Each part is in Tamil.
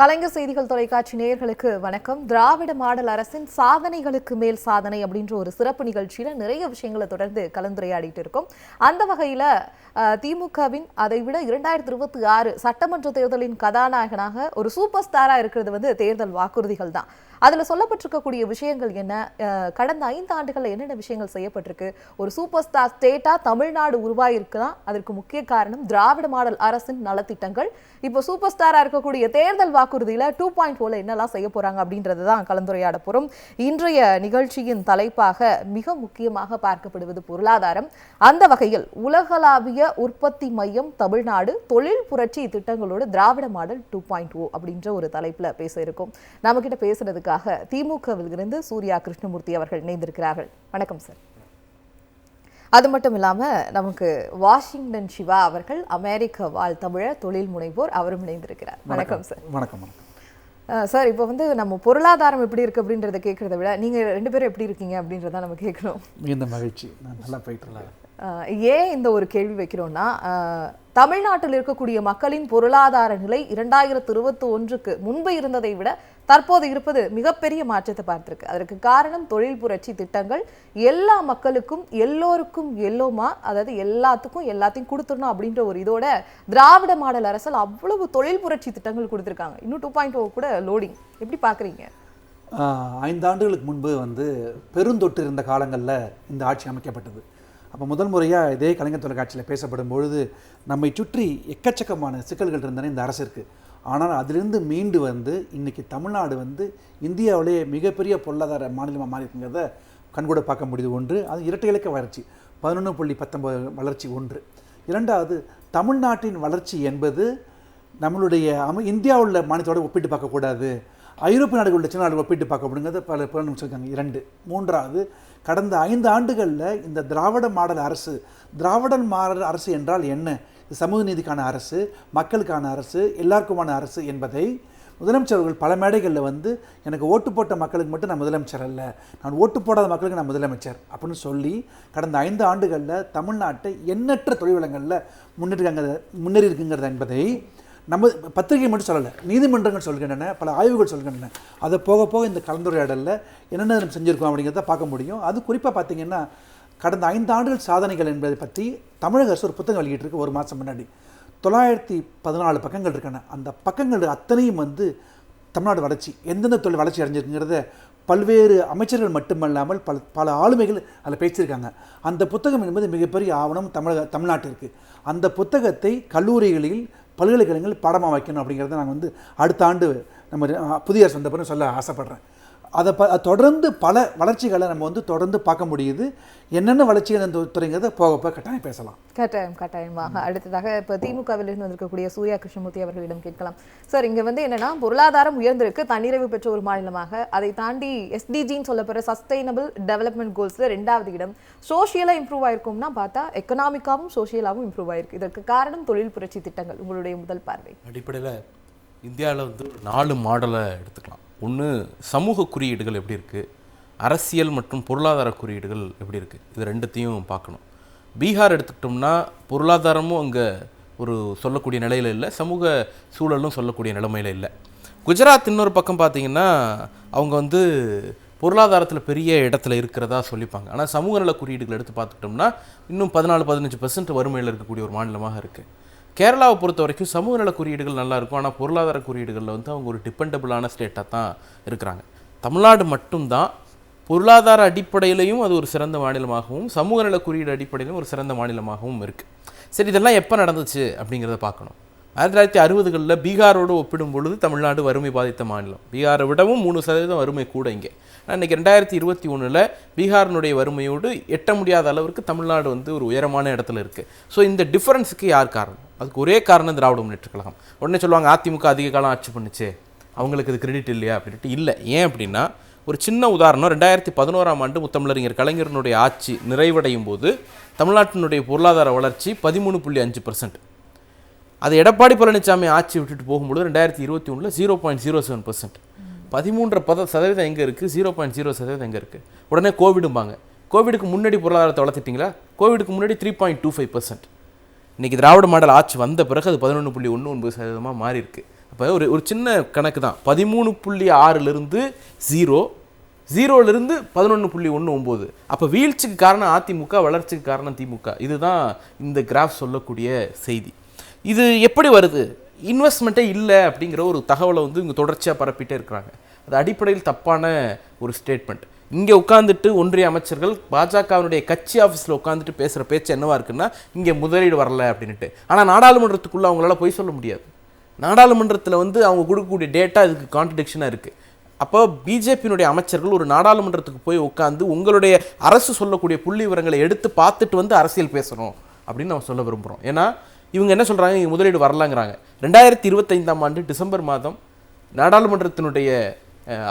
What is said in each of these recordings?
கலைஞர் செய்திகள் தொலைக்காட்சி நேயர்களுக்கு வணக்கம். திராவிட மாடல் அரசின் சாதனைகளுக்கு மேல் சாதனை அப்படின்ற ஒரு சிறப்பு நிகழ்ச்சியில நிறைய விஷயங்களை தொடர்ந்து கலந்துரையாடிட்டு இருக்கோம். அந்த வகையில திமுகவின் அதைவிட 2026 சட்டமன்ற தேர்தலின் கதாநாயகனாக ஒரு சூப்பர் ஸ்டாரா இருக்கிறது தேர்தல் வாக்குறுதிகள் தான். அதுல சொல்லப்பட்டிருக்கக்கூடிய விஷயங்கள் என்ன, கடந்த 5 ஆண்டுகள்ல என்னென்ன விஷயங்கள் செய்யப்பட்டிருக்கு, ஒரு சூப்பர் ஸ்டார் ஸ்டேட்டா தமிழ்நாடு உருவாயிருக்குன்னா அதற்கு முக்கிய காரணம் திராவிட மாடல் அரசின் நலத்திட்டங்கள். இப்போ சூப்பர் ஸ்டாரா இருக்கக்கூடிய தேர்தல் வாக்குறுதியில 2.0 என்னெல்லாம் செய்ய போறாங்க அப்படின்றது தான் கலந்துரையாட போறோம். இன்றைய நிகழ்ச்சியின் தலைப்பாக மிக முக்கியமாக பார்க்கப்படுவது பொருளாதாரம். அந்த வகையில் உலகளாவிய உற்பத்தி மையம் தமிழ்நாடு, தொழில் புரட்சி திட்டங்களோடு திராவிட மாடல் 2.0 அப்படின்ற ஒரு தலைப்புல பேச இருக்கும். நம்ம கிட்ட பேசுறதுக்காக திமுகவில் இருந்து சூர்யா கிருஷ்ணமூர்த்தி அவர்கள் இணைந்திருக்கிறார்கள். வணக்கம் சார். அது மட்டும் இல்லாம நமக்கு வாஷிங்டன் சிவா அவர்கள் அமெரிக்க வாழ் தமிழர் தொழில் முனைவோர், அவரும் இணைந்திருக்கிறார். வணக்கம் சார். வணக்கம். சார், இப்போ நம்ம பொருளாதாரம் எப்படி இருக்கு அப்படின்றத கேட்கறத விட நீங்க 2 பேரும் எப்படி இருக்கீங்க அப்படின்றத நம்ம கேட்கிறோம். இந்த மகிழ்ச்சி, நான் நல்லா போயிட்டு. ஏன் இந்த ஒரு கேள்வி வைக்கிறோம்னா, தமிழ்நாட்டில் இருக்கக்கூடிய மக்களின் பொருளாதார நிலை 2021க்கு முன்பு இருந்ததை விட தற்போது இருப்பது மிகப்பெரிய மாற்றத்தை பார்த்திருக்கு. அதற்கு காரணம் தொழில் புரட்சி திட்டங்கள். எல்லா மக்களுக்கும் எல்லோருக்கும் எல்லோமா, அதாவது எல்லாத்துக்கும் எல்லாத்தையும் கொடுத்துடணும் அப்படின்ற ஒரு இதோட திராவிட மாடல் அரசில் அவ்வளவு தொழில் புரட்சி திட்டங்கள் கொடுத்துருக்காங்க. இன்னும் 2.0 கூட லோடிங். எப்படி பாக்குறீங்க? 5 ஆண்டுகளுக்கு முன்பு பெருந்தொட்டு இருந்த காலங்களில் இந்த ஆட்சி அமைக்கப்பட்டது. அப்போ முதல் முறையாக இதே கலைஞர் தொலைக்காட்சியில் பேசப்படும் பொழுது நம்மை சுற்றி எக்கச்சக்கமான சிக்கல்கள் இருந்தன இந்த அரசிற்கு. ஆனால் அதிலிருந்து மீண்டு இன்றைக்கி தமிழ்நாடு இந்தியாவிலேயே மிகப்பெரிய பொருளாதார மாநிலமாக மாறியிருக்குங்கிறத கண்கூட பார்க்க முடியுது. ஒன்று, அது இரட்டை இலக்க வளர்ச்சி 11.19 வளர்ச்சி. ஒன்று. இரண்டாவது, தமிழ்நாட்டின் வளர்ச்சி என்பது நம்மளுடைய இந்தியாவில் மாநிலத்தோடு ஒப்பிட்டு பார்க்கக்கூடாது, ஐரோப்பிய நாடுகள் சின்ன நாடுகள் ஒப்பிட்டு பார்க்க முடியுங்கிறது பல புலனும் சொல்லியிருக்காங்க. 2. மூன்றாவது, கடந்த 5 ஆண்டுகளில் இந்த திராவிட மாடல் அரசு, திராவிட மாடல் அரசு என்றால் என்ன, சமூக நீதிக்கான அரசு, மக்களுக்கான அரசு, எல்லாருக்குமான அரசு என்பதை முதலமைச்சர்கள் பல மேடைகளில் எனக்கு ஓட்டு போட்ட மக்களுக்கு மட்டும் நான் முதலமைச்சர் அல்ல, நான் ஓட்டு போடாத மக்களுக்கு நான் முதலமைச்சர் அப்படின்னு சொல்லி கடந்த 5 ஆண்டுகளில் தமிழ்நாட்டை எண்ணற்ற தொழில் வளங்களில் முன்னேறி இருக்குங்கிறது என்பதை நம்ம பத்திரிகை மட்டும் சொல்லலை, நீதிமன்றங்கள் சொல்கின்றன, பல ஆய்வுகள் சொல்கின்றன. அதை போக போக இந்த கலந்துரையாடலில் என்னென்ன நம்ம செஞ்சுருக்கோம் அப்படிங்கிறத பார்க்க முடியும். அது குறிப்பாக பார்த்திங்கன்னா, கடந்த 5 ஆண்டுகள் சாதனைகள் என்பதை பற்றி தமிழக அரசு ஒரு புத்தகம் வெளியிட்டிருக்கு. ஒரு மாதம் முன்னாடி 914 பக்கங்கள் இருக்கான. அந்த பக்கங்கள் அத்தனையும் தமிழ்நாடு வளர்ச்சி, எந்தெந்த தொழில் வளர்ச்சி அடைஞ்சிருக்குங்கிறத பல்வேறு அமைச்சர்கள் மட்டுமல்லாமல் பல ஆளுமைகள் அதில் பேசியிருக்காங்க. அந்த புத்தகம் என்பது மிகப்பெரிய ஆவணம் தமிழ்நாட்டிற்கு. அந்த புத்தகத்தை கல்லூரிகளில், பல்கலைக்கழகங்கள் பாடமாக வைக்கணும் அப்படிங்கிறத நாங்கள் அடுத்த ஆண்டு நம்ம புதிய அரசு வந்த பிறகு சொல்ல ஆசைப்பட்றேன். அதை தொடர்ந்து பல வளர்ச்சிகளை நம்ம தொடர்ந்து பார்க்க முடியுது. என்னென்ன வளர்ச்சிகள் அந்த துறைங்கிறத போக போக கட்டாயம் பேசலாம். கட்டாயமாக. அடுத்ததாக இப்போ திமுகவிலிருந்து வந்திருக்கக்கூடிய சூர்யா கிருஷ்ணமூர்த்தி அவர்களிடம் கேட்கலாம். சார், இங்கே என்னன்னா, பொருளாதாரம் உயர்ந்திருக்கு, தன்னிறைவு பெற்ற ஒரு மாநிலமாக. அதை தாண்டி SDGன்னு சொல்லப்படுற சஸ்டைனபிள் டெவலப்மெண்ட் கோல்ஸில் 2வது இடம். சோஷியலாக இம்ப்ரூவ் ஆயிருக்கும்னா பார்த்தா எக்கனாமிக்காகவும் சோஷியலாகவும் இம்ப்ரூவ் ஆயிருக்கு. இதற்கு காரணம் தொழில் புரட்சி திட்டங்கள். உங்களுடைய முதல் பார்வை? அடிப்படையில் இந்தியாவில் 4 மாடலை எடுத்துக்கலாம். ஒன்று, சமூக குறியீடுகள் எப்படி இருக்குது, அரசியல் மற்றும் பொருளாதார குறியீடுகள் எப்படி இருக்குது, இது 2த்தையும் பார்க்கணும். பீகார் எடுத்துக்கிட்டோம்னா பொருளாதாரமும் அங்கே ஒரு சொல்லக்கூடிய நிலையில் இல்லை, சமூக சூழலும் சொல்லக்கூடிய நிலைமையில் இல்லை. குஜராத் இன்னொரு பக்கம் பார்த்திங்கன்னா அவங்க பொருளாதாரத்தில் பெரிய இடத்துல இருக்கிறதா சொல்லிப்பாங்க. ஆனால் சமூக நல குறியீடுகள் எடுத்து பார்த்துக்கிட்டோம்னா இன்னும் 14-15% வறுமையில் இருக்கக்கூடிய ஒரு மாநிலமாக இருக்குது. கேரளாவை பொறுத்த வரைக்கும் சமூக நல குறியீடுகள் நல்லாயிருக்கும், ஆனால் பொருளாதார குறியீடுகளில் அவங்க ஒரு டிபெண்டபிளான ஸ்டேட்டாக தான் இருக்கிறாங்க. தமிழ்நாடு மட்டும்தான் பொருளாதார அடிப்படையிலையும் அது ஒரு சிறந்த மாநிலமாகவும், சமூக நல குறியீடு அடிப்படையிலும் ஒரு சிறந்த மாநிலமாகவும் இருக்குது. சரி, இதெல்லாம் எப்போ நடந்துச்சு அப்படிங்கிறத பார்க்கணும். 1960களில் பீகாரோடு ஒப்பிடும் பொழுது தமிழ்நாடு வறுமை பாதித்த மாநிலம். பீகாரை விடவும் 3% வறுமை கூட இங்கே. இன்றைக்கி 2021 பீகாரினுடைய வறுமையோடு எட்ட முடியாத அளவிற்கு தமிழ்நாடு ஒரு உயரமான இடத்துல இருக்குது. ஸோ இந்த டிஃபரன்ஸுக்கு யார் காரணம்? அதுக்கு ஒரே காரணம் திராவிட முன்னேற்றக் கழகம். உடனே சொல்லுவாங்க அதிமுக அதிக காலம் ஆட்சி பண்ணுச்சு, அவங்களுக்கு அது கிரெடிட் இல்லையா அப்படின்ட்டு. இல்லை. ஏன் அப்படின்னா, ஒரு சின்ன உதாரணம், 2011ஆம் ஆண்டு முத்தமிழறிஞர் கலைஞரனுடைய ஆட்சி நிறைவடையும் போது தமிழ்நாட்டினுடைய பொருளாதார வளர்ச்சி 13.5%. அது எடப்பாடி பழனிசாமி ஆட்சி விட்டுட்டு போகும்போது 2021 0.07%. 13% எங்கே இருக்குது, 0.0% எங்கே இருக்குது. உடனே கோவிடும்பாங்க. கோவிடுக்கு முன்னாடி பொருளாதாரத்தை வளர்த்துட்டிங்களா? கோவிடுக்கு முன்னாடி 3.25%. இன்றைக்கி திராவிட மாடல் ஆட்சி வந்த பிறகு அது 11.19% மாறி இருக்குது. அப்போ ஒரு சின்ன கணக்கு தான், 13.6லிருந்து 0, 0லிருந்து 11.19. அப்போ வீழ்ச்சிக்கு காரணம் அதிமுக, வளர்ச்சிக்கு காரணம் திமுக. இதுதான் இந்த கிராஃப் சொல்லக்கூடிய செய்தி. இது எப்படி வருது? இன்வெஸ்ட்மெண்ட்டே இல்லை அப்படிங்கிற ஒரு தகவலை வந்து இவங்க தொடர்ச்சியாக பரப்பிட்டே இருக்கிறாங்க. அது அடிப்படையில் தப்பான ஒரு ஸ்டேட்மெண்ட். இங்கே உட்காந்துட்டு ஒன்றிய அமைச்சர்கள் பாஜகவினுடைய கட்சி ஆஃபீஸில் உட்காந்துட்டு பேசுகிற பேச்சு என்னவா இருக்குன்னா, இங்கே முதலீடு வரல அப்படின்ட்டு. ஆனால் நாடாளுமன்றத்துக்குள்ளே அவங்களால போய் சொல்ல முடியாது. நாடாளுமன்றத்தில் வந்து அவங்க கொடுக்கக்கூடிய டேட்டா இதுக்கு கான்ட்ரடிக்ஷனாக இருக்குது. அப்போ பிஜேபியினுடைய அமைச்சர்கள் ஒரு நாடாளுமன்றத்துக்கு போய் உட்காந்து உங்களுடைய அரசு சொல்லக்கூடிய புள்ளி விவரங்களை எடுத்து பார்த்துட்டு வந்து அரசியல் பேசணும் அப்படின்னு நம்ம சொல்ல விரும்புகிறோம். ஏன்னா இவங்க என்ன சொல்கிறாங்க, இங்கே முதலீடு வரலாங்கிறாங்க. 2025ஆம் ஆண்டு டிசம்பர் மாதம் நாடாளுமன்றத்தினுடைய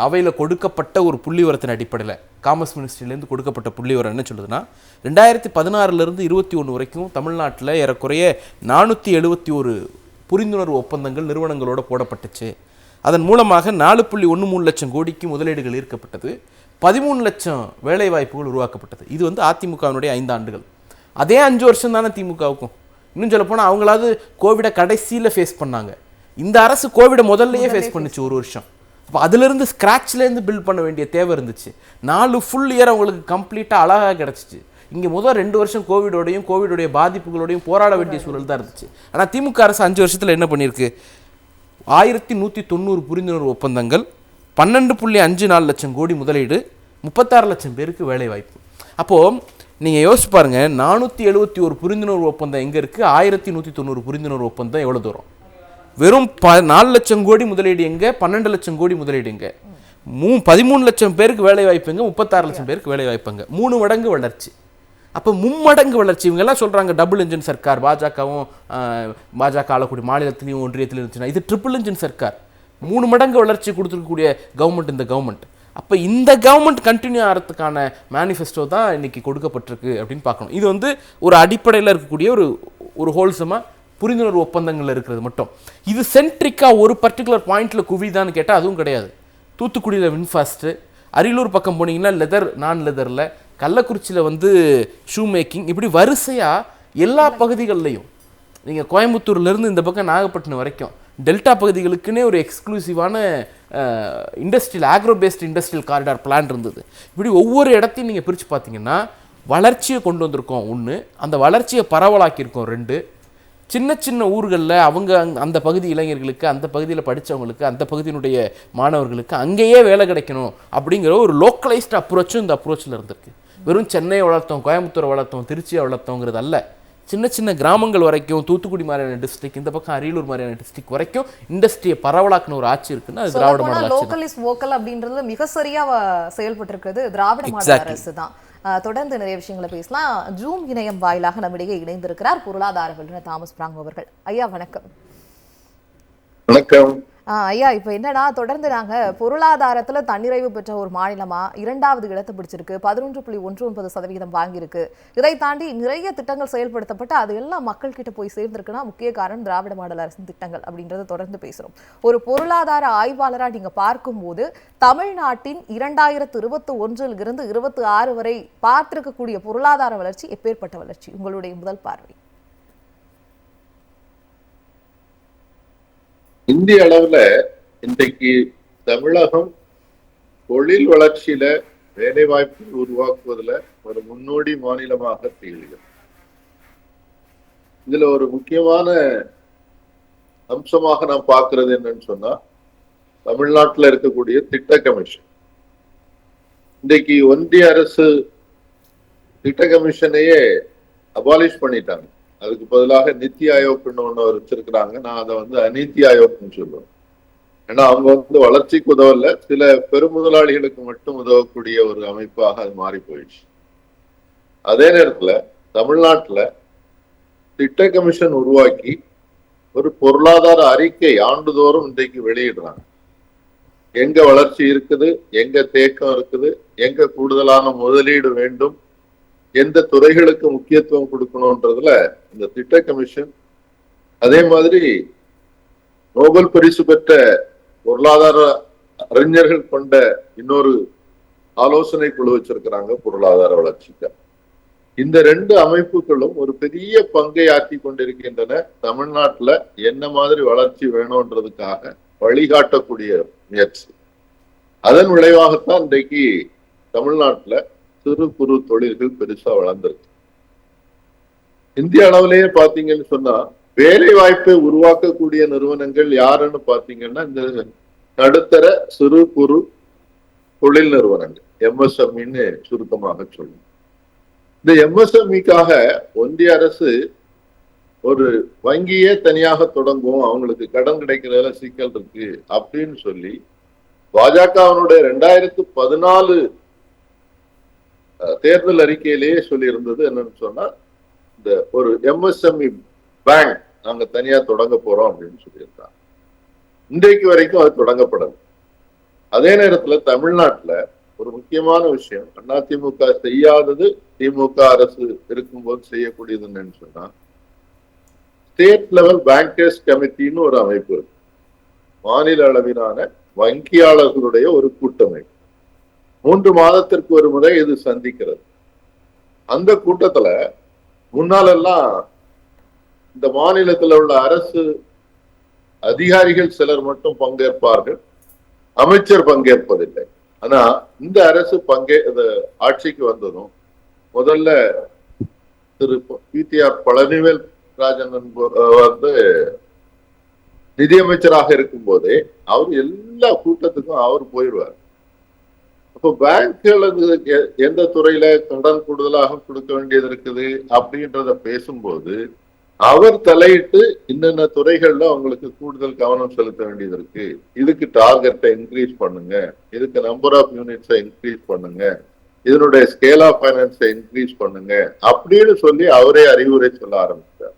அவையில் கொடுக்கப்பட்ட ஒரு புள்ளி விவரத்தின் அடிப்படையில், காமர்ஸ் மினிஸ்ட்ரியிலேருந்து கொடுக்கப்பட்ட புள்ளி விவரம் என்ன சொல்லுதுன்னா, 2016லிருந்து 21 வரைக்கும் தமிழ்நாட்டில் ஏறக்குறைய 471 புரிந்துணர்வு ஒப்பந்தங்கள் நிறுவனங்களோடு போடப்பட்டுச்சு. அதன் மூலமாக 4.13 லட்சம் கோடிக்கு முதலீடுகள் ஈர்க்கப்பட்டது, 13 லட்சம் வேலைவாய்ப்புகள் உருவாக்கப்பட்டது. இது வந்து அதிமுகவினுடைய 5 ஆண்டுகள். அதே 5 வருஷம் தானே திமுகவுக்கும். இன்னும் சொல்லப்போனால் அவங்களாவது கோவிடை கடைசியில் ஃபேஸ் பண்ணாங்க. இந்த அரசு கோவிடை முதல்லையே ஃபேஸ் பண்ணிச்சு 1 வருஷம். அப்போ அதிலிருந்து ஸ்க்ராட்ச்லேருந்து பில்ட் பண்ண வேண்டிய தேவை இருந்துச்சு. 4 ஃபுல் இயர் அவங்களுக்கு கம்ப்ளீட்டாக அழகாக கிடச்சிச்சு. இங்கே முதல் 2 வருஷம் கோவிடோடைய பாதிப்புகளோடையும் போராட வேண்டிய சூழல் தான் இருந்துச்சு. ஆனால் திமுக அரசு 5 வருஷத்தில் என்ன பண்ணியிருக்கு? 1190 புரிந்துணர்வு ஒப்பந்தங்கள், 12.54 லட்சம் கோடி முதலீடு, 36 லட்சம் பேருக்கு வேலைவாய்ப்பு. அப்போது நீங்கள் யோசிச்சு பாருங்கள், 471 புரிந்துணர்வு ஒப்பந்தம் எங்கே இருக்குது, 1190 புரிந்துணர்வு ஒப்பந்தம் எவ்வளோ தூரம்? வெறும் 4 லட்சம் கோடி முதலீடு எங்கே, 12 லட்சம் கோடி முதலீடு எங்கே, 13 லட்சம் பேருக்கு வேலை வாய்ப்புங்க, 36 லட்சம் பேருக்கு வேலை வாய்ப்புங்க. 3 மடங்கு வளர்ச்சி. அப்போ 3 மடங்கு வளர்ச்சி. இவங்கெல்லாம் சொல்கிறாங்க டபுள் இன்ஜின் சர்க்கார், பாஜக ஆளக்கூடிய மாநிலத்திலையும் ஒன்றியத்திலையும் இருந்துச்சுன்னா, இது ட்ரிபிள் இன்ஜின் சர்க்கார். 3 மடங்கு வளர்ச்சி கொடுத்துருக்கக்கூடிய கவர்மெண்ட் இந்த கவர்மெண்ட். அப்போ இந்த கவர்மெண்ட் கண்டினியூ ஆகிறதுக்கான மேனிஃபெஸ்டோ தான் இன்றைக்கி கொடுக்கப்பட்டிருக்கு அப்படின்னு பார்க்கணும். இது வந்து ஒரு அடிப்படையில் இருக்கக்கூடிய ஒரு ஹோல்சமாக புரிந்துணர்வு ஒப்பந்தங்கள் இருக்கிறது மட்டும். இது சென்ட்ரிக்காக ஒரு பர்டிகுலர் பாயிண்டில் குவிதான்னு கேட்டால் அதுவும் கிடையாது. தூத்துக்குடியில் வின்ஃபாஸ்ட்டு, அரியலூர் பக்கம் போனீங்கன்னா லெதர், நான் லெதரில், கள்ளக்குறிச்சியில் வந்து ஷூ மேக்கிங், இப்படி வரிசையாக எல்லா பகுதிகள்லையும், நீங்கள் கோயம்புத்தூர்லேருந்து இந்த பக்கம் நாகப்பட்டினம் வரைக்கும் டெல்டா பகுதிகளுக்குன்னே ஒரு எக்ஸ்க்ளூசிவான இண்டஸ்ட்ரியல் ஆக்ரோபேஸ்ட் இண்டஸ்ட்ரியல் காரிடார் பிளான் இருந்தது. இப்படி ஒவ்வொரு இடத்தையும் நீங்கள் பிரித்து பார்த்தீங்கன்னா வளர்ச்சியை கொண்டு வந்திருக்கோம் 1, அந்த வளர்ச்சியை பரவலாக்கியிருக்கோம் 2, சின்ன சின்ன ஊர்களில் அவங்க அந்த பகுதி இளைஞர்களுக்கு, அந்த பகுதியில் படித்தவங்களுக்கு, அந்த பகுதியினுடைய மாணவர்களுக்கு அங்கேயே வேலை கிடைக்கணும் அப்படிங்கிற ஒரு லோக்கலைஸ்டு அப்ரோச்சும் இந்த அப்ரோச்சில் இருந்திருக்கு. வெறும் சென்னையை வளர்த்தோம், கோயம்புத்தூரை வளர்த்தோம், திருச்சியை வளர்த்தோங்கிறது அல்ல. சின்ன சின்ன கிராமங்கள் வரைக்கும், தூத்துக்குடி மாதிரியான டிஸ்ட்ரிக்ட், இந்த பக்கம் அரியலூர் மாதிரியான டிஸ்ட்ரிக்ட் வரைக்கும் இண்டஸ்ட்ரியை பரவலாக்கின ஒரு ஆட்சி இருக்குன்னா அது திராவிட மாடல் ஆட்சி. லோக்கல் இஸ் வோக்கல் அப்படின்றதுல மிக சரியா செயல்பட்டு இருக்கிறது திராவிட மாடல் அரசு தான். தொடர்ந்து நிறைய விஷயங்களை பேசலாம். ஜூம் இணையம் வாயிலாக நம்மிடையே இணைந்திருக்கிறார் பொருளாதார வல்லுநர் தாமஸ் பிராங் அவர்கள். ஐயா வணக்கம். வணக்கம். ஐயா, இப்போ என்னன்னா, தொடர்ந்து நாங்கள் பொருளாதாரத்தில் தன்னிறைவு பெற்ற ஒரு மாநிலமா 2வது இடத்தை பிடிச்சிருக்கு, 11.19% வாங்கியிருக்கு. இதை தாண்டி நிறைய திட்டங்கள் செயல்படுத்தப்பட்டு அது எல்லாம் மக்கள் கிட்ட போய் சேர்ந்திருக்குன்னா முக்கிய காரணம் திராவிட மாடல் அரசின் திட்டங்கள் அப்படின்றத தொடர்ந்து பேசுகிறோம். ஒரு பொருளாதார ஆய்வாளராக நீங்கள் பார்க்கும்போது தமிழ்நாட்டின் 2021 இருந்து 26 வரை பார்த்திருக்கக்கூடிய பொருளாதார வளர்ச்சி எப்பேற்பட்ட வளர்ச்சி? உங்களுடைய முதல் பார்வை. இந்திய அளவுல இன்றைக்கு தமிழகம் தொழில் வளர்ச்சியில வேலை வாய்ப்பு உருவாக்குவதில் ஒரு முன்னோடி மாநிலமாக திகழ்கிறது. இதுல ஒரு முக்கியமான அம்சமாக நாம் பார்க்கிறது என்னன்னு சொன்னா, தமிழ்நாட்டில் இருக்கக்கூடிய திட்ட கமிஷன். இன்றைக்கு ஒன்றிய அரசு திட்ட கமிஷனையே அபாலிஷ் பண்ணிட்டாங்க. அதுக்கு பதிலாக நித்தி ஆயோக்னு ஒண்ணு வச்சிருக்கிறாங்க. நான் அதை வந்து அநீத்தி ஆயோக்னு சொல்லுவேன். ஏன்னா அவங்க வளர்ச்சிக்கு உதவல, சில பெருமுதலாளிகளுக்கு மட்டும் உதவக்கூடிய ஒரு அமைப்பாக அது மாறி போயிடுச்சு. அதே நேரத்துல தமிழ்நாட்டுல திட்ட கமிஷன் உருவாக்கி ஒரு பொருளாதார அறிக்கை ஆண்டுதோறும் இன்றைக்கு வெளியிடுறாங்க. எங்க வளர்ச்சி இருக்குது, எங்க தேக்கம் இருக்குது, எங்க கூடுதலான முதலீடு வேண்டும், எந்த துறைகளுக்கு முக்கியத்துவம் கொடுக்கணும்ன்றதுல இந்த திட்ட கமிஷன். அதே மாதிரி நோபல் பரிசு பெற்ற பொருளாதார அறிஞர்கள் கொண்ட இன்னொரு ஆலோசனை குழு வச்சிருக்கிறாங்க பொருளாதார வளர்ச்சிக்கு. இந்த ரெண்டு அமைப்புகளும் ஒரு பெரிய பங்கை ஆற்றி கொண்டிருக்கின்றன. தமிழ்நாட்டுல என்ன மாதிரி வளர்ச்சி வேணும்ன்றதுக்காக வழிகாட்டக்கூடிய முயற்சி. அதன் விளைவாகத்தான் இன்றைக்கு தமிழ்நாட்டுல சிறு குறு தொழில்கள் பெருசா வளர்ந்திருக்கு. இந்திய அளவிலேயே பாத்தீங்கன்னு சொன்னா வேலை வாய்ப்பை உருவாக்கக்கூடிய நிறுவனங்கள் யாருன்னு பாத்தீங்கன்னா இந்த நடுத்தர சிறு குறு தொழில் நிறுவனங்கள், MSMEன்னு சுருக்கமாக சொல்லுங்க. இந்த MSMEக்காக ஒன்றிய அரசு ஒரு வங்கியே தனியாக தொடங்கும், அவங்களுக்கு கடன் கிடைக்கிறதுல சிக்கல் இருக்கு அப்படின்னு சொல்லி பாஜகவினுடைய 2014 தேர்தல் அறிக்கையிலேயே சொல்லி இருந்தது. என்னன்னு சொன்னா இந்த ஒரு MSME பேங்க் நாங்க தனியா தொடங்க போறோம் அப்படின்னு சொல்லியிருக்காங்க. இன்றைக்கு வரைக்கும் அது தொடங்கப்படல. அதே நேரத்துல தமிழ்நாட்டுல ஒரு முக்கியமான விஷயம் அதிமுக செய்யாதது திமுக அரசு இருக்கும்போது செய்யக்கூடியது என்னன்னு சொன்னா ஸ்டேட் லெவல் பேங்கர்ஸ் கமிட்டின்னு ஒரு அமைப்பு இருக்கு. மாநில அளவிலான வங்கியாளர்களுடைய ஒரு கூட்டமைப்பு 3 மாதத்திற்கு ஒரு முறை இது சந்திக்கிறது. அந்த கூட்டத்துல முன்னாலெல்லாம் இந்த மாநிலத்தில் உள்ள அரசு அதிகாரிகள் சிலர் மட்டும் பங்கேற்பார்கள், அமைச்சர் பங்கேற்பதில்லை. ஆனா இந்த அரசு ஆட்சிக்கு வந்ததும் முதல்ல திரு PTR பழனிவேல் ராஜன் வந்து நிதியமைச்சராக இருக்கும் போதே அவர் எல்லா கூட்டத்துக்கும் அவர் போயிடுவார். அப்போ பேங்க்கள் எந்த துறையில கடன் கூடுதலாக கொடுக்க வேண்டியது இருக்குது அப்படின்றத பேசும்போது அவர் தலையிட்டு இன்னென்ன துறைகள்ல அவங்களுக்கு கூடுதல் கவனம் செலுத்த வேண்டியது இருக்கு, இதுக்கு டார்கெட்டை இன்க்ரீஸ் பண்ணுங்க, இதுக்கு நம்பர் ஆஃப் யூனிட்ஸை இன்க்ரீஸ் பண்ணுங்க, இதனுடைய ஸ்கேல் ஆஃப் பைனான்ஸை இன்க்ரீஸ் பண்ணுங்க அப்படின்னு சொல்லி அவரே அறிவுரை சொல்ல ஆரம்பித்தார்.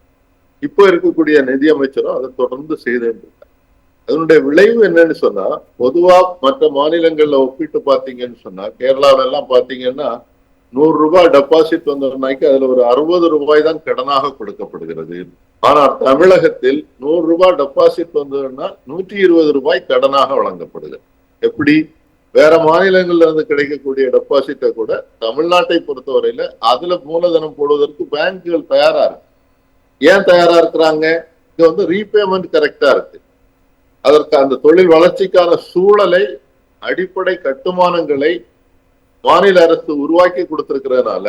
இப்போ இருக்கக்கூடிய நிதியமைச்சரும் அதை தொடர்ந்து செய்துட்டு இருக்கார். அதனுடைய விளைவு என்னன்னு சொன்னா பொதுவா மற்ற மாநிலங்கள்ல ஒப்பிட்டு பாத்தீங்கன்னு சொன்னா கேரளாவில எல்லாம் பாத்தீங்கன்னா 100 ரூபாய் டெபாசிட் வந்தோம்னாக்கி அதுல ஒரு 60 ரூபாய் தான் கடனாக கொடுக்கப்படுகிறது. ஆனால் தமிழகத்தில் 100 ரூபாய் டெபாசிட் வந்ததுன்னா 120 ரூபாய் கடனாக வழங்கப்படுது. எப்படி வேற மாநிலங்கள்ல இருந்து கிடைக்கக்கூடிய டெபாசிட்டை கூட தமிழ்நாட்டை பொறுத்தவரையில அதுல மூலதனம் போடுவதற்கு பேங்குகள் தயாரா இருக்கு. ஏன் தயாரா இருக்கிறாங்க? இங்க வந்து ரீபேமெண்ட் கரெக்டா இருக்கு. அதற்கு அந்த தொழில் வளர்ச்சிக்கான சூழலை, அடிப்படை கட்டுமானங்களை மாநில அரசு உருவாக்கி கொடுத்திருக்கிறதுனால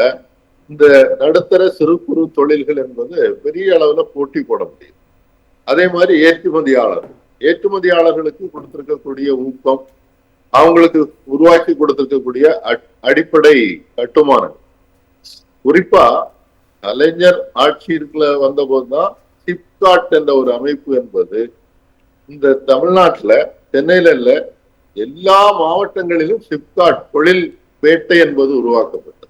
இந்த நடுத்தர சிறு குறு தொழில்கள் என்பது பெரிய அளவுல போட்டி போட முடியும். அதே மாதிரி ஏற்றுமதியாளர்களுக்கு கொடுத்திருக்கக்கூடிய ஊக்கம், அவங்களுக்கு உருவாக்கி கொடுத்திருக்கக்கூடிய அடிப்படை கட்டுமானங்கள், குறிப்பா கலைஞர் ஆட்சியிற்குள்ள வந்த போதுதான் சிப்காட் என்ற ஒரு அமைப்பு என்பது இந்த தமிழ்நாட்டுல சென்னையில இல்ல எல்லா மாவட்டங்களிலும் சிப்காட் தொழில் பேட்டை என்பது உருவாக்கப்பட்டது.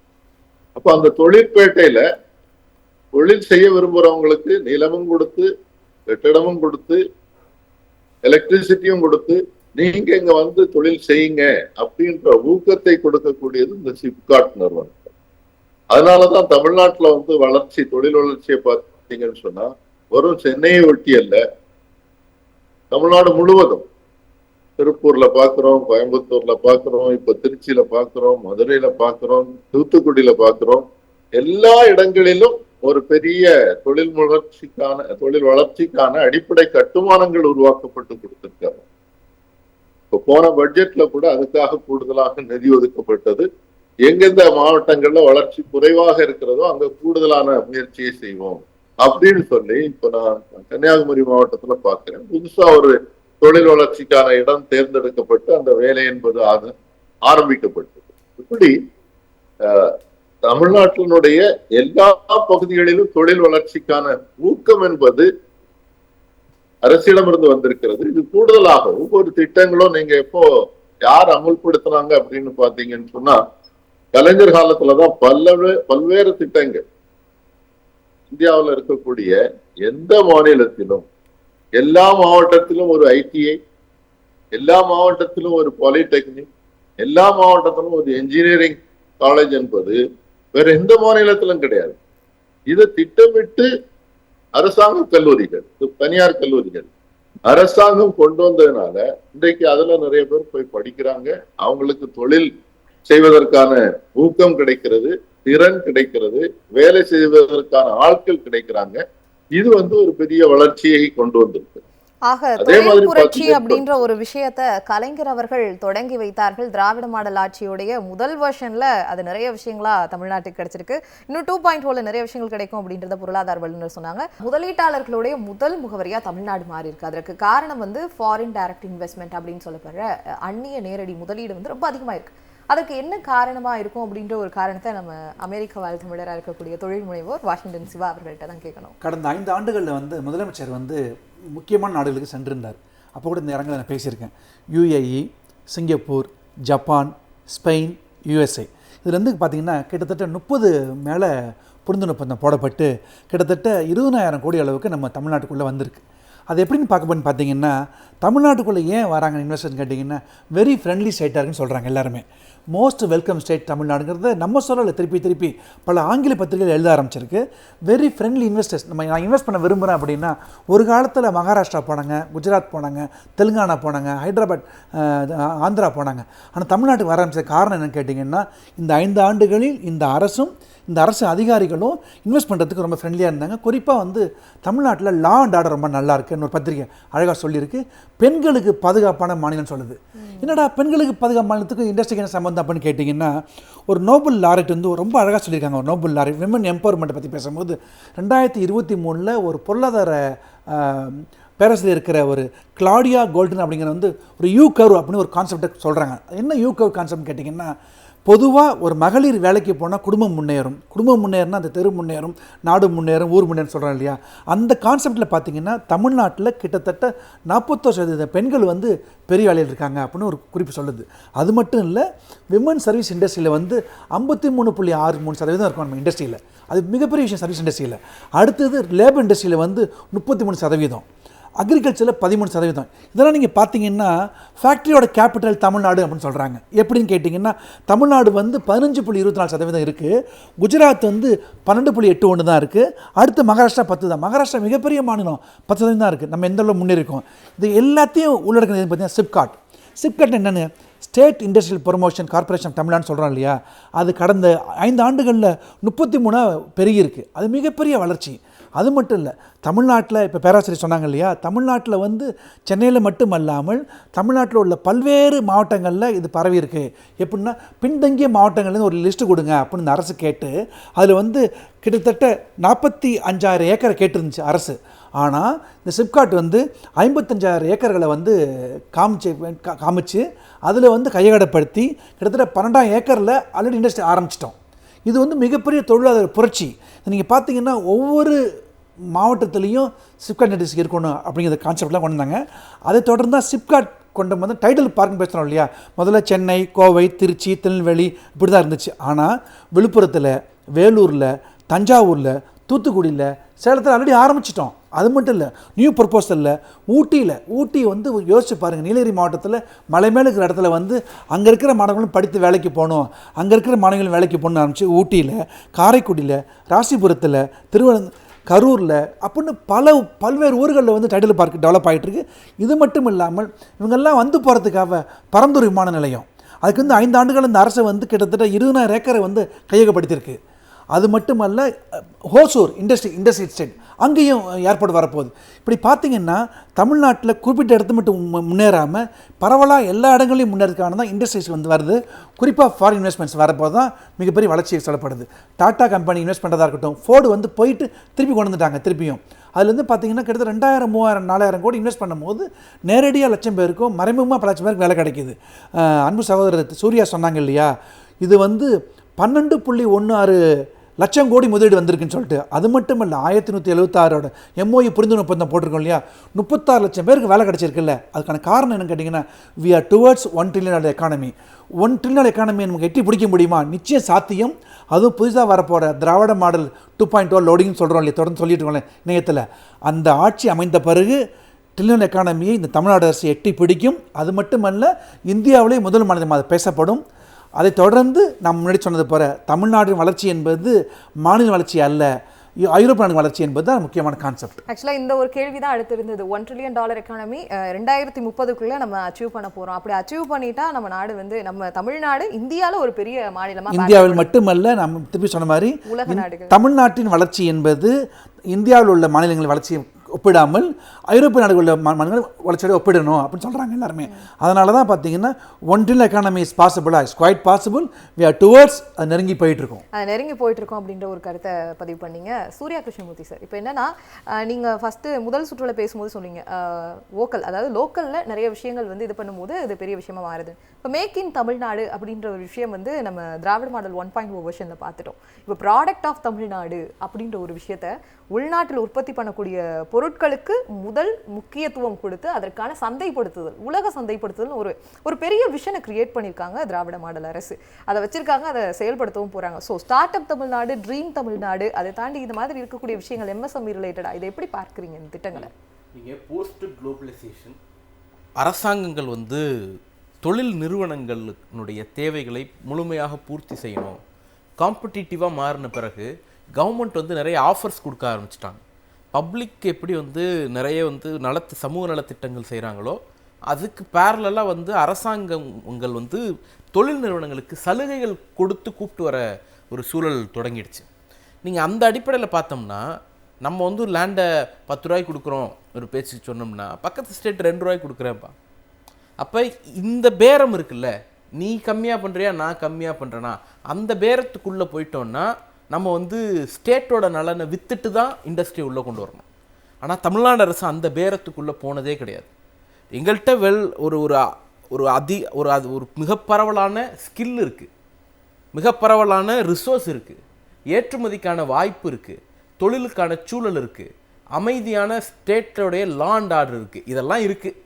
அப்ப அந்த தொழிற்பேட்டையில தொழில் செய்ய விரும்புறவங்களுக்கு நிலமும் கொடுத்து, கட்டிடமும் கொடுத்து, எலக்ட்ரிசிட்டியும் கொடுத்து, நீங்க இங்க வந்து தொழில் செய்யுங்க அப்படின்ற ஊக்கத்தை கொடுக்கக்கூடியது இந்த சிப்காட் நிறுவனம். அதனாலதான் தமிழ்நாட்டுல வந்து தொழில் வளர்ச்சியை பார்த்தீங்கன்னு சொன்னா வெறும் சென்னையை ஒட்டி அல்ல, தமிழ்நாடு முழுவதும் திருப்பூர்ல பாக்குறோம், கோயம்புத்தூர்ல பாக்குறோம், இப்ப திருச்சியில பாக்குறோம், மதுரையில பாக்குறோம், தூத்துக்குடியில பாக்குறோம். எல்லா இடங்களிலும் ஒரு பெரிய தொழில் வளர்ச்சிக்கான அடிப்படை கட்டுமானங்கள் உருவாக்கப்பட்டு கொடுத்திருக்காங்க. இப்ப போன பட்ஜெட்ல கூட அதுக்காக கூடுதலாக நிதி ஒதுக்கப்பட்டது. எங்கெந்த மாவட்டங்கள்ல வளர்ச்சி குறைவாக இருக்கிறதோ அங்க கூடுதலான முயற்சியை செய்வோம் அப்படின்னு சொல்லி இப்ப நான் கன்னியாகுமரி மாவட்டத்துல பாக்குறேன். புதுசா ஒரு தொழில் வளர்ச்சிக்கான இடம் தேர்ந்தெடுக்கப்பட்டு அந்த வேலை என்பது ஆரம்பிக்கப்பட்டது. இப்படி தமிழ்நாட்டினுடைய எல்லா பகுதிகளிலும் தொழில் வளர்ச்சிக்கான ஊக்கம் என்பது அரசிடமிருந்து வந்திருக்கிறது. இது கூடுதலாக ஒவ்வொரு திட்டங்களும் நீங்க எப்போ யார் அமுல்படுத்தினாங்க அப்படின்னு பாத்தீங்கன்னு சொன்னா கலைஞர் காலத்துலதான் பல்வேறு திட்டங்கள் இந்தியாவில் இருக்கக்கூடிய எந்த மாநிலத்திலும் எல்லா மாவட்டத்திலும் ஒரு ITI, எல்லா மாவட்டத்திலும் ஒரு பாலிடெக்னிக், எல்லா மாவட்டத்திலும் ஒரு என்ஜினியரிங் காலேஜ் என்பது வேற எந்த மாநிலத்திலும் கிடையாது. இதை திட்டமிட்டு அரசாங்க கல்லூரிகள், தனியார் கல்லூரிகள் அரசாங்கம் கொண்டு வந்ததுனால இன்றைக்கு அதுல நிறைய பேர் போய் படிக்கிறாங்க, அவங்களுக்கு தொழில் செய்வதற்கான ஊக்கம் கிடைக்கிறது. திறன் கிடைக்கிறது, வேலை செய்வதற்கான ஆட்கள் கிடைக்கிறாங்க. இது ஒரு பெரிய வளர்ச்சியை கொண்டு வந்திருக்கு. ஆக அதே மாதிரி தொழில் புரட்சி பாத்தீங்கன்னா அப்படின்ற ஒரு விஷயத்த கலைஞர் அவர்கள் தொடங்கி வைத்தார்கள். திராவிட மாடல் ஆட்சியுடைய முதல் வெர்ஷன்ல அது நிறைய விஷயங்களா தமிழ்நாட்டுக்கு கிடைச்சிருக்கு. இன்னும் 2.0ல நிறைய விஷயங்கள் கிடைக்கும் அப்படின்றத பொருளாதார வல்லுநர் சொன்னாங்க. முதலீட்டாளர்களுடைய முதல் முகவரியா தமிழ்நாடு மாறி இருக்கு. அதற்கு காரணம் ஃபாரின் டைரக்ட் இன்வெஸ்ட்மெண்ட் அப்படின்னு சொல்லப்படுற அந்நிய நேரடி முதலீடு ரொம்ப அதிகமா இருக்கு. அதற்கு என்ன காரணமா இருக்கும் அப்படின்ற ஒரு காரணத்தை நம்ம அமெரிக்க வாழ் தமிழராக இருக்கக்கூடிய தொழில் முனைவோர் வாஷிங்டன் சிவா அவர்கள்ட்ட தான் கேட்கணும். கடந்த 5 ஆண்டுகளில் முதலமைச்சர் முக்கியமான நாடுகளுக்கு சென்றிருந்தார். அப்போ கூட இந்த இடங்களில் நான் பேசியிருக்கேன். UAE, Singapore, Japan, Spain, USA. இதுல பார்த்தீங்கன்னா கிட்டத்தட்ட 30 மேலே புரிந்துணர்வு ஒப்பந்தம் போடப்பட்டு கிட்டத்தட்ட 20,000 கோடி அளவுக்கு நம்ம தமிழ்நாட்டுக்குள்ளே வந்திருக்கு. அது எப்படின்னு பார்க்கப்போன்னு பார்த்தீங்கன்னா, தமிழ்நாட்டுக்குள்ளே ஏன் வராங்க இன்வெஸ்டர்னு கேட்டிங்கன்னா, வெரி ஃப்ரெண்ட்லி ஸ்டேட்டாக இருக்குன்னு சொல்கிறாங்க எல்லாருமே. மோஸ்ட் வெல்கம் ஸ்டேட் தமிழ்நாடுங்கிறத நம்ம சொல்லலை, திருப்பி பல ஆங்கில பத்திரிகைகள் எழுத ஆரம்பிச்சிருக்கு. Very friendly investors. நான் இன்வெஸ்ட் பண்ண விரும்புகிறேன் அப்படின்னா, ஒரு காலத்தில் மகாராஷ்டிரா போனாங்க, குஜராத் போனாங்க, தெலுங்கானா போனாங்க, ஹைதராபாத், ஆந்திரா போனாங்க. ஆனால் தமிழ்நாட்டுக்கு வர ஆரம்பிச்ச காரணம் என்னென்னு கேட்டிங்கன்னா, இந்த 5 ஆண்டுகளில் இந்த அரசு அதிகாரிகளும் இன்வெஸ்ட் பண்ணுறதுக்கு ரொம்ப ஃப்ரெண்ட்லியாக இருந்தாங்க. குறிப்பாக தமிழ்நாட்டில் லா அண்ட் ஆர்டர் ரொம்ப நல்லா இருக்குன்னு ஒரு பத்திரிகை அழகாக சொல்லியிருக்கு. பெண்களுக்கு பாதுகாப்பான மாநிலம் சொல்லுது. என்னடா பெண்களுக்கு பாதுகாப்பு மாநிலத்துக்கு இண்டஸ்ட்ரிக்கு என்ன சம்பந்தம் அப்படின்னு கேட்டிங்கன்னா, ஒரு நோபல் லாரெட் ரொம்ப அழகாக சொல்லியிருக்காங்க. ஒரு நோபல் லாரெட் விமன் எம்பவர்மெண்ட்டை பற்றி பேசும்போது 2023 ஒரு பொருளாதார பேரஸில் இருக்கிற ஒரு கிளாடியா கோல்டன் அப்படிங்கிற ஒரு யூ கர்வ் அப்படின்னு ஒரு கான்செப்டை சொல்கிறாங்க. என்ன யூ கர்வ் கான்செப்ட்னு கேட்டிங்கன்னா, பொதுவாக ஒரு மகளிர் வேலைக்கு போனால் குடும்பம் முன்னேறும்னா அந்த தெரு முன்னேறும், நாடு முன்னேறும், ஊர் முன்னேறும் சொல்கிறோம் இல்லையா. அந்த கான்செப்டில் பார்த்திங்கன்னா தமிழ்நாட்டில் கிட்டத்தட்ட 41% பெண்கள் பெரிய வேலையில் இருக்காங்க அப்படின்னு ஒரு குறிப்பு சொல்லுது. அது மட்டும் இல்லை, விமன் சர்வீஸ் இண்டஸ்ட்ரியில் 53.63% இருக்கும் நம்ம இண்டஸ்ட்ரியில். அது மிகப்பெரிய விஷயம் சர்வீஸ் இண்டஸ்ட்ரியில். அடுத்தது லேபர் இண்டஸ்ட்ரியில் 33%, அக்ரிகல்ச்சரில் 13%. இதெல்லாம் நீங்கள் பார்த்தீங்கன்னா ஃபேக்ட்ரியோட கேபிட்டல் தமிழ்நாடு அப்படின்னு சொல்கிறாங்க. எப்படின்னு கேட்டிங்கன்னா, தமிழ்நாடு 15.24% இருக்குது. குஜராத் 12.81 தான் இருக்குது. அடுத்து மகாராஷ்டிரா 10 தான். மகாராஷ்டிரா மிகப்பெரிய மாநிலம், 10% தான் இருக்குது. நம்ம எந்த அளவு முன்னேறிக்கோம். இது எல்லாத்தையும் உள்ளடக்கினது பார்த்தீங்கன்னா சிப்காட் என்னென்னு, state industrial promotion corporation of தமிழ்நாடுன்னு சொல்கிறோம் இல்லையா. அது கடந்த 5 ஆண்டுகளில் 33 பெருகிருக்கு. அது மிகப்பெரிய வளர்ச்சி. அது மட்டும் இல்லை, தமிழ்நாட்டில் இப்போ பேராசிரியர் சொன்னாங்க இல்லையா, தமிழ்நாட்டில் சென்னையில் மட்டுமல்லாமல் தமிழ்நாட்டில் உள்ள பல்வேறு மாவட்டங்களில் இது பரவி இருக்குது. எப்படின்னா, பின்தங்கிய மாவட்டங்கள்லேருந்து ஒரு லிஸ்ட்டு கொடுங்க அப்படின்னு இந்த அரசு கேட்டு, அதில் கிட்டத்தட்ட 45,000 ஏக்கரை கேட்டிருந்துச்சு அரசு. ஆனால் இந்த சிப்காட் 55,000 ஏக்கர்களை காமிச்சு அதில் கையகடப்படுத்தி கிட்டத்தட்ட 12,000 ஏக்கரில் ஆல்ரெடி இண்டஸ்ட்ரி ஆரம்பிச்சிட்டோம். இது மிகப்பெரிய தொழிலாளர் புரட்சி. நீங்கள் பார்த்தீங்கன்னா ஒவ்வொரு மாவட்டத்துலேயும் சிப்காட் இண்டஸ்ட்ரி இருக்கணும் அப்படிங்கிற கான்செப்ட்லாம் கொண்டு வந்தாங்க. அதை தொடர்ந்து தான் சிப்காட் கொண்டு டைட்டில் பார்க்குன்னு பேசுகிறோம் இல்லையா. முதல்ல சென்னை, கோவை, திருச்சி, திருநெல்வேலி இப்படி தான் இருந்துச்சு. ஆனால் விழுப்புரத்தில், வேலூரில், தஞ்சாவூரில், தூத்துக்குடியில், சேலத்தில் ஆல்ரெடி ஆரம்பிச்சிட்டோம். அது மட்டும் இல்லை, நியூ ப்ரொப்போசலில் ஊட்டி யோசிச்சு பாருங்கள், நீலகிரி மாவட்டத்தில் மலை மேலே இருக்கிற இடத்துல அங்கே இருக்கிற மாணவர்களும் படித்து வேலைக்கு போகணும், அங்கே இருக்கிற மாணவர்களும் வேலைக்கு போகணும்னு ஆரம்பிச்சு ஊட்டியில், காரைக்குடியில், ராசிபுரத்தில், கரூரில் அப்படின்னு பல்வேறு ஊர்களில் டைட்டில் பார்க் டெவலப் ஆகிட்டுருக்கு. இது மட்டும் இல்லாமல் இவங்கெல்லாம் போகிறதுக்காக பரந்தூர் விமான நிலையம், அதுக்கு 5 ஆண்டுகள் இந்த அரசு கிட்டத்தட்ட 20,000 ஏக்கரை கையகப்படுத்தியிருக்கு. அது மட்டுமல்ல, ஹோசூர் இண்டஸ்ட்ரி எஸ்டேட் அங்கேயும் ஏர்போர்ட் வரப்போகுது. இப்படி பார்த்திங்கன்னா தமிழ்நாட்டில் குறிப்பிட்ட இடத்து மட்டும் முன்னேறாமல் பரவலாக எல்லா இடங்களையும் முன்னேறதுக்கான தான் இண்டஸ்ட்ரீஸ் வருது. குறிப்பாக ஃபாரின் இன்வெஸ்ட்மெண்ட்ஸ் வரப்போது தான் மிகப்பெரிய வளர்ச்சியை சொல்லப்படுது. டாட்டா கம்பெனி இன்வெஸ்ட் பண்ணுறதா இருக்கட்டும், ஃபோர்டு போயிட்டு திருப்பி கொண்டு வந்துட்டாங்க. திருப்பியும் அதுலேருந்து பார்த்தீங்கன்னா கிட்டத்தட்ட 2,000, 3,000, 4,000 கோடி இன்வெஸ்ட் பண்ணும்போது நேரடியாக 1,00,000 பேருக்கும் மறைமுகமாக பல லட்சம் பேருக்கு வேலை கிடைக்கிது. அன்பு சகோதரர் சூர்யா சொன்னாங்க இல்லையா, இது 12.16 லட்சம் கோடி முதலீடு வந்திருக்குன்னு சொல்லிட்டு. அது மட்டும் இல்லை, 1176 MOU புரிந்துணர்வு ஒப்பந்தம் போட்டிருக்கோம் இல்லையா, 36 லட்சம் பேருக்கு வேலை கிடச்சிருக்குல்ல. அதுக்கான காரணம் என்னன்னு கேட்டிங்கன்னா, we are towards $1 trillion economy. $1 trillion economy நமக்கு எட்டி பிடிக்க முடியுமா? நிச்சயம் சாத்தியம். அதுவும் புதுசாக வரப்போகிற திராவிட மாடல் 2.0 லோடிங்னு சொல்கிறோம் இல்லையா, தொடர்ந்து சொல்லிட்டு இருக்கோம் இணையத்தில். அந்த ஆட்சி அமைந்த பிறகு ட்ரில்லியன் எக்கானமியை இந்த தமிழ்நாடு அரசு எட்டி பிடிக்கும். அது மட்டுமல்ல, இந்தியாவிலே முதல் மாநிலமாக அது பேசப்படும். அதை தொடர்ந்து நாம் முன்னாடி சொன்னது போல தமிழ்நாட்டின் வளர்ச்சி என்பது மாநில வளர்ச்சி அல்ல, ஐரோப்பிய நாடுகள் வளர்ச்சி என்பது தான் முக்கியமான கான்செப்ட். ஆக்சுவலாக இந்த ஒரு கேள்வி தான் அடுத்து இருந்தது. $1 trillion எக்கானமி 2030க்குள்ளே நம்ம அச்சீவ் பண்ண போகிறோம். அப்படி அச்சீவ் பண்ணிட்டா நம்ம நாடு வந்து நம்ம தமிழ்நாடு இந்தியாவில் ஒரு பெரிய மாநிலமாக, இந்தியாவில் மட்டுமல்ல, நம்ம திருப்பி சொன்ன மாதிரி உலக நாடுகள், தமிழ்நாட்டின் வளர்ச்சி என்பது இந்தியாவில் உள்ள மாநிலங்களின் வளர்ச்சியை ஒப்பிடாமல் ஐரோப்பிய நாடுகளில் மாநிலங்கள் வளர்ச்சியோட ஒப்பிடணும் அப்படின்னு சொல்கிறாங்க எல்லாருமே. அதனால தான் பார்த்தீங்கன்னா $1 trillion economy is possible, is quite possible, we are towards அது நெருங்கி போயிட்டுருக்கோம். நெருங்கி போயிட்டுருக்கோம் அப்படின்ற ஒரு கருத்தை பதிவு பண்ணீங்க. சூர்யா கிருஷ்ணமூர்த்தி சார், இப்போ என்னன்னா நீங்கள் ஃபஸ்ட்டு முதல் சுற்றுல பேசும்போது சொன்னீங்க வோக்கல், அதாவது லோக்கலில் நிறைய விஷயங்கள் வந்து இது பண்ணும்போது அது பெரிய விஷயமா மாறுது. இப்போ மேக் இன் தமிழ்நாடு அப்படின்ற ஒரு விஷயம் வந்து நம்ம திராவிட மாடல் 1.0 வெர்ஷனில் பார்த்துட்டோம். இப்போ ப்ராடக்ட் ஆஃப் தமிழ்நாடு அப்படின்ற ஒரு விஷயத்த உள்நாட்டில் உற்பத்தி பண்ணக்கூடிய பொருட்களுக்கு முதல் முக்கியத்துவம் கொடுத்து அதற்கான சந்தைப்படுத்துதல், உலக சந்தைப்படுத்துதல் ஒரு பெரிய விஷனை கிரியேட் பண்ணியிருக்காங்க திராவிட மாடல் அரசு. அதை வச்சிருக்காங்க, அதை செயல்படுத்தவும் போகிறாங்க. So start up Tamil Nadu, dream Tamil Nadu, அதை தாண்டி இந்த மாதிரி இருக்கக்கூடிய விஷயங்கள் எம்எஸ்எம்இ ரிலேட்டடாக இதை எப்படி பார்க்குறீங்க இந்த திட்டங்களை? நீங்கள் போஸ்ட் குளோபலைசேஷன் அரசாங்கங்கள் வந்து தொழில் நிறுவனங்களுடைய தேவைகளை முழுமையாக பூர்த்தி செய்யணும், காம்படிட்டிவாக மாறின பிறகு கவர்மெண்ட் வந்து நிறைய ஆஃபர்ஸ் கொடுக்க ஆரம்பிச்சிட்டாங்க. பப்ளிக் எப்படி வந்து நிறைய வந்து சமூக நலத்திட்டங்கள் செய்கிறாங்களோ அதுக்கு பேரலாக வந்து அரசாங்கங்கள் வந்து தொழில் நிறுவனங்களுக்கு சலுகைகள் கொடுத்து கூப்பிட்டு வர ஒரு சூழல் தொடங்கிடுச்சு. நீங்கள் அந்த அடிப்படையில் பார்த்தோம்னா நம்ம வந்து ஒரு லேண்டை 10 ரூபாய்க்கு கொடுக்குறோம் ஒரு பேச்சுக்கு சொன்னோம்னா பக்கத்து ஸ்டேட் 2 ரூபாய்க்கு கொடுக்குறேன்ப்பா. அப்போ இந்த பேரம் இருக்குல்ல, நீ கம்மியாக பண்ணுறியா நான் கம்மியாக பண்ணுறேன்னா, அந்த பேரத்துக்குள்ளே போயிட்டோன்னா நம்ம வந்து ஸ்டேட்டோட நலனை வித்துட்டு தான் இண்டஸ்ட்ரி உள்ளே கொண்டு வரணும். ஆனால் தமிழ்நாடு அரசு அந்த பேரத்துக்குள்ளே போனதே கிடையாது. எங்கள்கிட்ட ஒரு மிக பரவலான ஸ்கில் இருக்குது, மிக பரவலான ரிசோர்ஸ் இருக்குது, ஏற்றுமதிக்கான வாய்ப்பு இருக்குது, தொழிலுக்கான சூழல் இருக்குது, அமைதியான ஸ்டேட்டோடைய லா அண்ட் ஆர்டர் இருக்குது, இதெல்லாம் இருக்குது.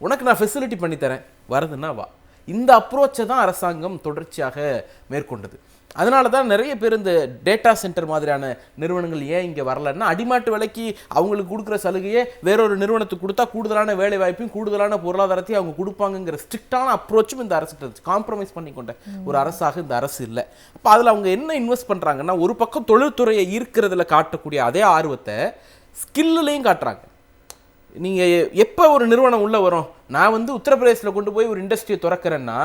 உனக்கு நான் ஃபெசிலிட்டி பண்ணித்தரேன், வருதுன்னா வா. இந்த அப்ரோச்சை தான் அரசாங்கம் தொடர்ச்சியாக மேற்கொண்டது. அதனால தான் நிறைய பேர் இந்த டேட்டா சென்டர் மாதிரியான நிறுவனங்கள் ஏன் இங்கே வரலன்னா, அடிமாட்டு விலைக்கு அவங்களுக்கு கொடுக்குற சலுகையே வேறொரு நிறுவனத்துக்கு கொடுத்தா கூடுதலான வேலை வாய்ப்பையும் கூடுதலான பொருளாதாரத்தையும் அவங்க கொடுப்பாங்கங்கிற ஸ்ட்ரிக்டான அப்ரோச்சும் இந்த அரசு காம்ப்ரமைஸ் பண்ணி கொண்ட ஒரு அரசாக இந்த அரசு இல்லை. அப்போ அதில் அவங்க என்ன இன்வெஸ்ட் பண்ணுறாங்கன்னா, ஒரு பக்கம் தொழில்துறையை ஈர்க்கிறதுல காட்டக்கூடிய அதே ஆர்வத்தை ஸ்கில்லையும் காட்டுறாங்க. நீங்கள் எப்போ ஒரு நிறுவனம் உள்ளே வரும், நான் வந்து உத்தரப்பிரதேசில் கொண்டு போய் ஒரு இண்டஸ்ட்ரியை திறக்கிறேன்னா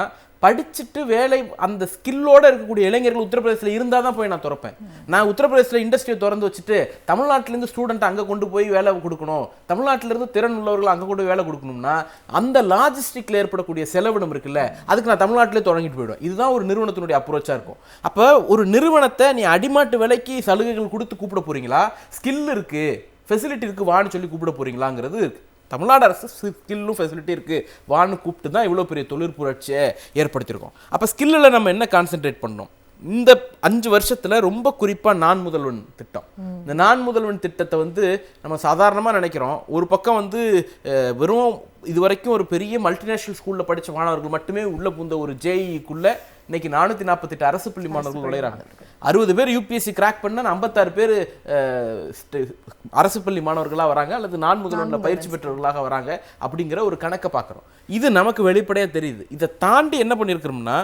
படிச்சுட்டு வேலை அந்த ஸ்கில்லோடு இருக்கக்கூடிய இளைஞர்கள் உத்தரப்பிரதேசில் இருந்தால் தான் போய் நான் திறப்பேன். நான் உத்தரப்பிரதேசில் இண்டஸ்ட்ரியை திறந்து வச்சுட்டு தமிழ்நாட்டிலேருந்து ஸ்டூடெண்ட் அங்கே கொண்டு போய் வேலை கொடுக்கணும், தமிழ்நாட்டிலேருந்து திறன் உள்ளவர்கள் அங்கே கொண்டு வேலை கொடுக்கணும்னா அந்த லாஜிஸ்டிக்கில் ஏற்படக்கூடிய செலவினம் இருக்குல்ல, அதுக்கு நான் தமிழ்நாட்டிலே தொடங்கிட்டு போயிடுவேன். இதுதான் ஒரு நிறுவனத்தினுடைய அப்ரோச்சாக இருக்கும். அப்போ ஒரு நிறுவனத்தை நீ அடிமாட்டு விலைக்கு சலுகைகள் கொடுத்து கூப்பிட போகிறீங்களா, ஸ்கில் இருக்குது ஃபெசிலிட்டி இருக்குது வான்னு சொல்லி கூப்பிட போகிறீங்களாங்கிறது இருக்குது. தமிழ்நாடு அரசு ஸ்கில்லும் ஃபெசிலிட்டி இருக்குது வான்னு கூப்பிட்டு தான் இவ்வளோ பெரிய தொழில் புரட்சியை ஏற்படுத்தியிருக்கோம். அப்போ ஸ்கில்லில் நம்ம என்ன கான்சென்ட்ரேட் பண்ணோம், இந்த 5 வருஷத்தில் ரொம்ப குறிப்பாக நான் முதல்வன் திட்டம். இந்த நான் முதல்வன் திட்டத்தை வந்து நம்ம சாதாரணமாக நினைக்கிறோம். ஒரு பக்கம் வந்து வெறும் இது வரைக்கும் ஒரு பெரிய மல்டிநேஷனல் ஸ்கூலில் படித்த மாணவர்கள் மட்டுமே உள்ளே பூந்த ஒரு ஜேஇக்குள்ளே இன்னைக்கு 448 அரசு பள்ளி மாணவர்கள் நுழைகிறாங்க. 60 பேர் யூபிஎஸ்சி கிராக் பண்ண 56 பேர் அரசு பள்ளி மாணவர்களாக வராங்க, அல்லது நான் முதல்வனில் பயிற்சி பெற்றவர்களாக வராங்க அப்படிங்கிற ஒரு கணக்கை பார்க்குறோம். இது நமக்கு வெளிப்படையாக தெரியுது. இதை தாண்டி என்ன பண்ணியிருக்கிறோம்னா,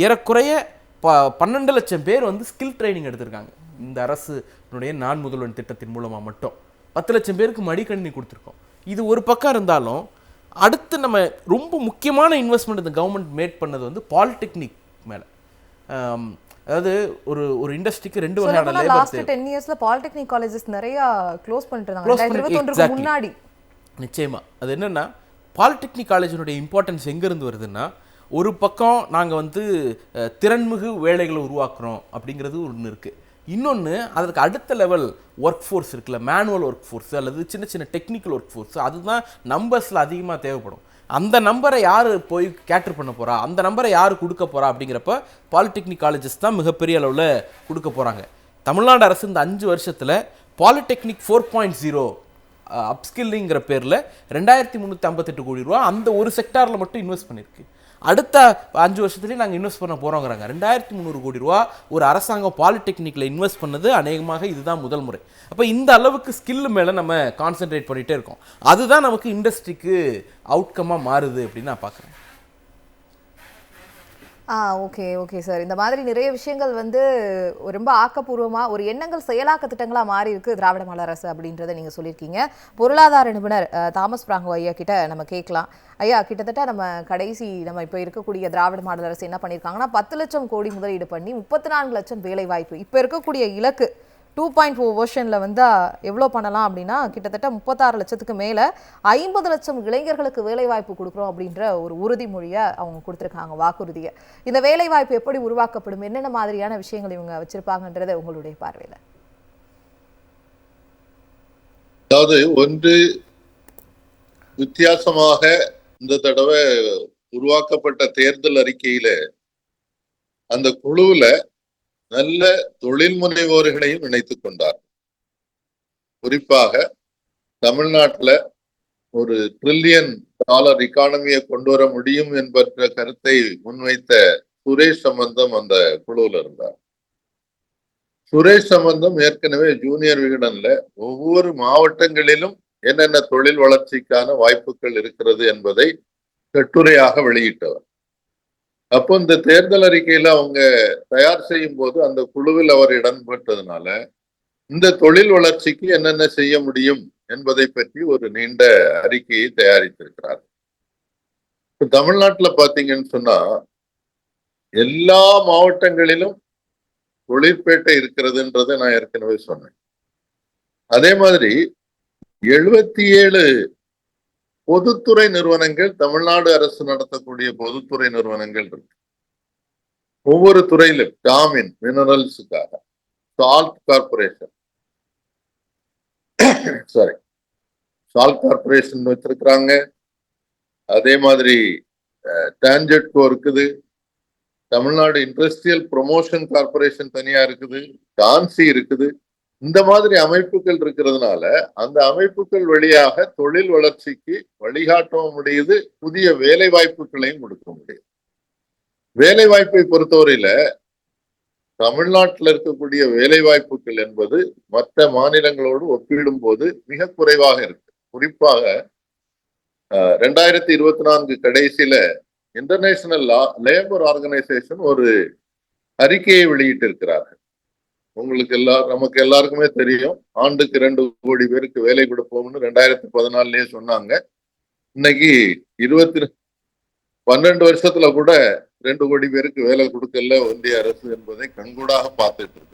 ஏறக்குறைய 12 லட்சம் பேர் வந்து ஸ்கில் ட்ரைனிங் எடுத்திருக்காங்க. இந்த அரசுடைய நான் முதல்வன் திட்டத்தின் மூலமாக மட்டும் 10 லட்சம் பேருக்கு மடிக்கணினி கொடுத்துருக்கோம். இது ஒரு பக்கம் இருந்தாலும் அடுத்து நம்ம ரொம்ப முக்கியமான இன்வெஸ்ட்மெண்ட் இந்த கவர்மெண்ட் மேட் பண்ணது வந்து பாலிடெக்னிக் மேலே. அதாவது ஒரு இண்டஸ்ட்ரிக்கு 2 வகையான லேபர். லாஸ்ட் 10 இயர்ஸ்ல பாலிடெக்னிக் காலேजेस நிறைய க்ளோஸ் பண்ணிட்டாங்க 2021க்கு முன்னாடி. நிச்சயமா அது என்னன்னா, பாலிடெக்னிக் காலேஜினுடைய இம்பார்ட்டன்ஸ் எங்கேருந்து வருதுன்னா, ஒரு பக்கம் நாங்கள் வந்து திறன்மிகு வேலைகளை உருவாக்குறோம் அப்படிங்கிறது ஒன்று இருக்குது. இன்னொன்று அதற்கு அடுத்த லெவல் ஒர்க் ஃபோர்ஸ் இருக்குல்ல, மேனுவல் ஒர்க் ஃபோர்ஸ் அல்லது சின்ன சின்ன டெக்னிக்கல் ஒர்க் ஃபோர்ஸ், அதுதான் நம்பர்ஸில் அதிகமாக தேவைப்படும். அந்த நம்பரை யார் போய் கேட்டர் பண்ண போகிறா, அந்த நம்பரை யார் கொடுக்க போகிறா அப்படிங்கிறப்ப பாலிடெக்னிக் காலேஜஸ் தான் மிகப்பெரிய அளவில் கொடுக்க போகிறாங்க. தமிழ்நாடு அரசு இந்த 5 வருஷத்தில் பாலிடெக்னிக் 4.0 அப்ஸ்கில்லிங்கிற பேரில் 2358 கோடி ரூபா அந்த ஒரு செக்டாரில் மட்டும் இன்வெஸ்ட் பண்ணியிருக்கு. அடுத்த 5 வருஷத்துலேயே நாங்கள் இன்வெஸ்ட் பண்ண போகிறோங்கிறாங்க. 2300 கோடி ரூபா ஒரு அரசாங்கம் பாலிடெக்னிக்கில் இன்வெஸ்ட் பண்ணது அநேகமாக இதுதான் முதல் முறை. அப்போ இந்த அளவுக்கு ஸ்கில் மேலே நம்ம கான்சென்ட்ரேட் பண்ணிகிட்டே இருக்கோம். அதுதான் நமக்கு இண்டஸ்ட்ரிக்கு அவுட்கமாக மாறுது அப்படின்னு நான் பார்க்குறேன். Okay okay sir. இந்த மாதிரி நிறைய விஷயங்கள் வந்து ரொம்ப ஆக்கப்பூர்வமா ஒரு எண்ணங்கள் செயலாக்க திட்டங்களா மாறி இருக்கு திராவிட மாடல் அரசு அப்படின்றத நீங்க சொல்லியிருக்கீங்க. பொருளாதார நிபுணர் தாமஸ் பிராங்கோ ஐயா கிட்ட நம்ம கேட்கலாம். ஐயா, கிட்டத்தட்ட நம்ம இப்போ இருக்கக்கூடிய திராவிட மாடல் அரசு என்ன பண்ணியிருக்காங்கன்னா 10 லட்சம் கோடி முதலீடு பண்ணி 34 லட்சம் வேலை வாய்ப்பு. இப்போ இருக்கக்கூடிய இலக்கு 2.4 வெர்ஷனில் வந்து எவ்வளோ பண்ணலாம் அப்படின்னா கிட்டத்தட்ட 36 லட்சத்துக்கு மேலே 50 லட்சம் இளைஞர்களுக்கு வேலைவாய்ப்பு கொடுக்குறோம் அப்படின்ற ஒரு உறுதிமொழியை அவங்க கொடுத்துருக்காங்க, வாக்குறுதியை. இந்த வேலைவாய்ப்பு எப்படி உருவாக்கப்படும், என்னென்ன மாதிரியான விஷயங்கள் இவங்க வச்சிருப்பாங்கன்றத உங்களுடைய பார்வையில்? அதாவது ஒன்று, வித்தியாசமாக இந்த தடவை உருவாக்கப்பட்ட தேர்தல் அறிக்கையில அந்த குழுவுல நல்ல தொழில் முனைவோர்களையும் இணைத்துக் கொண்டார். குறிப்பாக தமிழ்நாட்டுல ஒரு $1 trillion எக்கானமியை கொண்டு வர முடியும் என்ற கருத்தை முன்வைத்த சுரேஷ் சம்பந்தம் அந்த குழுவில் இருந்தார். சுரேஷ் சம்பந்தம் ஏற்கனவே ஜூனியர் விகடன்ல ஒவ்வொரு மாவட்டங்களிலும் என்னென்ன தொழில் வளர்ச்சிக்கான வாய்ப்புகள் இருக்கிறது என்பதை கட்டுரையாக வெளியிட்டவர். அப்போ இந்த தேர்தல் அறிக்கையில அவங்க தயார் செய்யும் போது அந்த குழுவில் அவர் இடம்பெற்றதுனால இந்த தொழில் வளர்ச்சிக்கு என்னென்ன செய்ய முடியும் என்பதை பற்றி ஒரு நீண்ட அறிக்கையை தயாரித்திருக்கிறார். இப்ப தமிழ்நாட்டுல பாத்தீங்கன்னு சொன்னா எல்லா மாவட்டங்களிலும் தொழிற்பேட்டை இருக்கிறதுன்றதை நான் ஏற்கனவே சொன்னேன். அதே மாதிரி 77 பொதுத்துறை நிறுவனங்கள், தமிழ்நாடு அரசு நடத்தக்கூடிய பொதுத்துறை நிறுவனங்கள் இருக்கு. ஒவ்வொரு துறையிலும் டாமின் மினரல்ஸுக்காக, சால்ட் கார்பரேஷன் வச்சிருக்கிறாங்க. அதே மாதிரி டான்ஜெட்கோ இருக்குது, தமிழ்நாடு இண்டஸ்ட்ரியல் ப்ரொமோஷன் கார்பரேஷன் தனியா இருக்குது, டான்சி இருக்குது. இந்த மாதிரி அமைப்புகள் இருக்கிறதுனால அந்த அமைப்புகள் வழியாக தொழில் வளர்ச்சிக்கு வழிகாட்டவும் முடியுது, புதிய வேலை வாய்ப்புகளையும் கொடுக்க முடியுது. வேலை வாய்ப்பை பொறுத்தவரையில தமிழ்நாட்டில் இருக்கக்கூடிய வேலை வாய்ப்புகள் என்பது மற்ற மாநிலங்களோடு ஒப்பிடும் போது மிக குறைவாக இருக்கு. குறிப்பாக 2024 கடைசியில இன்டர்நேஷனல் லேபர் ஆர்கனைசேஷன் ஒரு அறிக்கையை வெளியிட்டு இருக்கிறார்கள். நமக்கு எல்லாருக்குமே தெரியும், ஆண்டுக்கு 2 கோடி பேருக்கு வேலை கொடுப்போம்னு 2014 சொன்னாங்க. இன்னைக்கு 12 வருஷத்துல கூட 2 கோடி பேருக்கு வேலை கொடுக்கல ஒன்றிய அரசு என்பதை கண்கூடாக பார்த்துட்டு இருக்கு.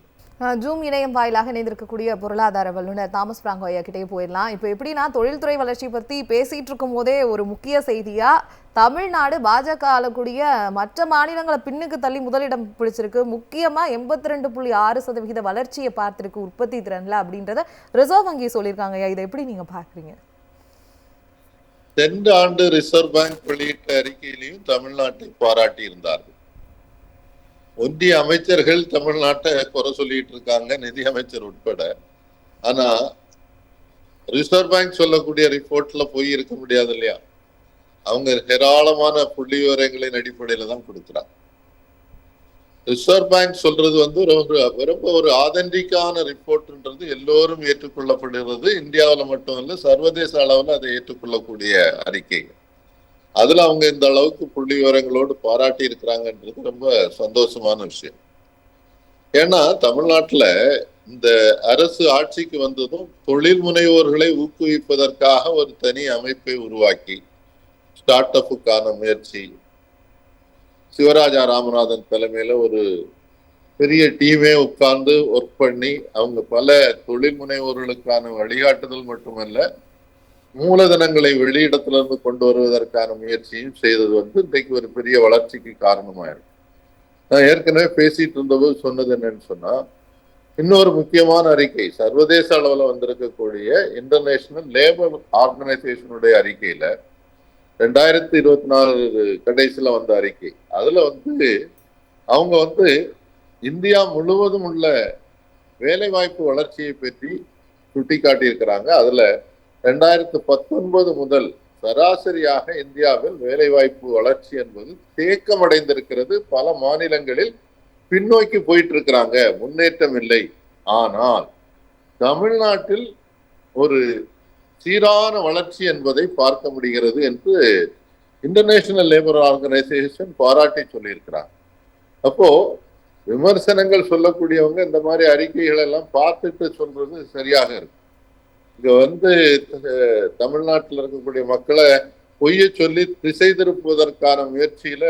ஜூம் இணையம் வாயிலாக இணைந்திருக்கக்கூடிய பொருளாதார வல்லுநர் தாமஸ் பிராங்கோ ஐயா கிட்டே போயிடலாம். இப்போ எப்படின்னா, தொழில்துறை வளர்ச்சி பற்றி பேசிட்டு இருக்கும் போதே ஒரு முக்கிய செய்தியா தமிழ்நாடு பாஜக ஆளக்கூடிய மற்ற மாநிலங்களை பின்னுக்கு தள்ளி முதலிடம் பிடிச்சிருக்கு. முக்கியமா 82.6% வளர்ச்சியை பார்த்திருக்கு உற்பத்தி திறன்ல அப்படின்றத ரிசர்வ் வங்கி சொல்லியிருக்காங்க. இதை எப்படி நீங்க பாக்குறீங்க? சென்ற ஆண்டு ரிசர்வ் பேங்க் வெளியிட்ட அறிக்கையிலையும் தமிழ்நாட்டை பாராட்டி இருந்தார்கள். ஒன்றிய அமைச்சர்கள் தமிழ்நாட்டை குறை சொல்லிட்டு இருக்காங்க, நிதி அமைச்சர் உட்பட. ஆனா ரிசர்வ் பேங்க் சொல்லக்கூடிய ரிப்போர்ட்ல போய் இருக்க முடியாது இல்லையா? அவங்க ஏராளமான புள்ளி விவரங்களின் அடிப்படையில தான் கொடுக்குறாங்க. ரிசர்வ் பேங்க் சொல்றது வந்து ரொம்ப ஒரு ஆதென்டிக்கான ரிப்போர்ட்ன்றது எல்லோரும் ஏற்றுக்கொள்ளப்படுகிறது. இந்தியாவில் மட்டும் இல்லை, சர்வதேச அளவில் அதை ஏற்றுக்கொள்ளக்கூடிய அறிக்கை. அதுல அவங்க இந்த அளவுக்கு புள்ளி விவரங்களோடு பாராட்டி இருக்கிறாங்கன்றது ரொம்ப சந்தோஷமான விஷயம். ஏன்னா தமிழ்நாட்டுல இந்த அரசு ஆட்சிக்கு வந்ததும் தொழில் முனைவோர்களை ஊக்குவிப்பதற்காக ஒரு தனி அமைப்பை உருவாக்கி ஸ்டார்ட் அப்புக்கான முயற்சி, சிவராஜா ராமநாதன் தலைமையில ஒரு பெரிய டீமே உட்கார்ந்து ஒர்க் பண்ணி அவங்க பல தொழில் முனைவோர்களுக்கான வழிகாட்டுதல் மட்டுமல்ல, மூலதனங்களை வெளியிடத்துல இருந்து கொண்டு வருவதற்கான முயற்சியும் செய்தது வந்து இன்றைக்கு ஒரு பெரிய வளர்ச்சிக்கு காரணமாயிருக்கு. நான் ஏற்கனவே பேசிட்டு இருந்தபோது சொன்னது என்னன்னு சொன்னா, இன்னொரு முக்கியமான அறிக்கை சர்வதேச அளவுல வந்திருக்கக்கூடிய இன்டர்நேஷனல் லேபர் ஆர்கனைசேஷனுடைய அறிக்கையில 2024 கடைசியில வந்த அறிக்கை. அதுல வந்து அவங்க வந்து இந்தியா முழுவதும் உள்ள வேலை வாய்ப்பு வளர்ச்சியை பற்றி சுட்டி காட்டியிருக்கிறாங்க. அதுல 2019 முதல் சராசரியாக இந்தியாவில் வேலை வாய்ப்பு வளர்ச்சி என்பது தேக்கமடைந்திருக்கிறது. பல மாநிலங்களில் பின்னோக்கி போயிட்டு இருக்கிறாங்க, முன்னேற்றம் இல்லை. ஆனால் தமிழ்நாட்டில் ஒரு சீரான வளர்ச்சி என்பதை பார்க்க முடிகிறது என்று இன்டர்நேஷனல் லேபர் ஆர்கனைசேஷன் பாராட்டி சொல்லியிருக்கிறாங்க. அப்போ விமர்சனங்கள் சொல்லக்கூடியவங்க இந்த மாதிரி அறிக்கைகள் எல்லாம் பார்த்துட்டு சொல்றது சரியாக இருக்கு. இங்க தமிழ்நாட்டில் இருக்கக்கூடிய மக்களை பொய்ய சொல்லி திசை திருப்புவதற்கான முயற்சியில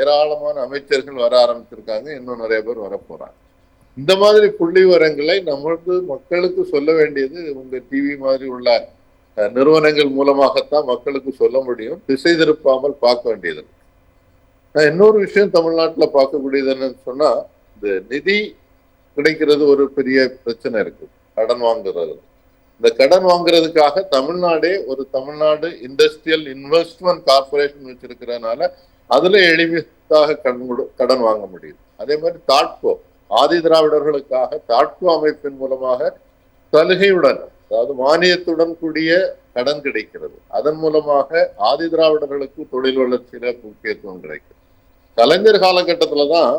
ஏராளமான அமைச்சர்கள் வர ஆரம்பிச்சிருக்காங்க. இன்னும் நிறைய பேர் வரப்போறாங்க. இந்த மாதிரி புள்ளி விவரங்களை மக்களுக்கு சொல்ல வேண்டியது உங்க டிவி மாதிரி உள்ள நிறுவனங்கள் மூலமாகத்தான் மக்களுக்கு சொல்ல முடியும். திசை திருப்பாமல் பார்க்க வேண்டியது. இன்னொரு விஷயம் தமிழ்நாட்டில் பார்க்கக்கூடியது என்னன்னு சொன்னா, இந்த நிதி கிடைக்கிறது ஒரு பெரிய பிரச்சனை இருக்கு. கடன் வாங்குறது. இந்த கடன் வாங்குறதுக்காக தமிழ்நாடு இண்டஸ்ட்ரியல் இன்வெஸ்ட்மெண்ட் கார்பரேஷன் வச்சிருக்கிறதுனால அதுல எளிமையாக கடன் வாங்க முடியுது. அதே மாதிரி தாட்கோ, ஆதி திராவிடர்களுக்காக தாட்கோ அமைப்பின் மூலமாக சலுகையுடன், அதாவது மானியத்துடன் கூடிய கடன் கிடைக்கிறது. அதன் மூலமாக ஆதி திராவிடர்களுக்கு தொழில் வளர்ச்சியில முக்கியத்துவம் கிடைக்கிறது. கலைஞர் காலகட்டத்துலதான்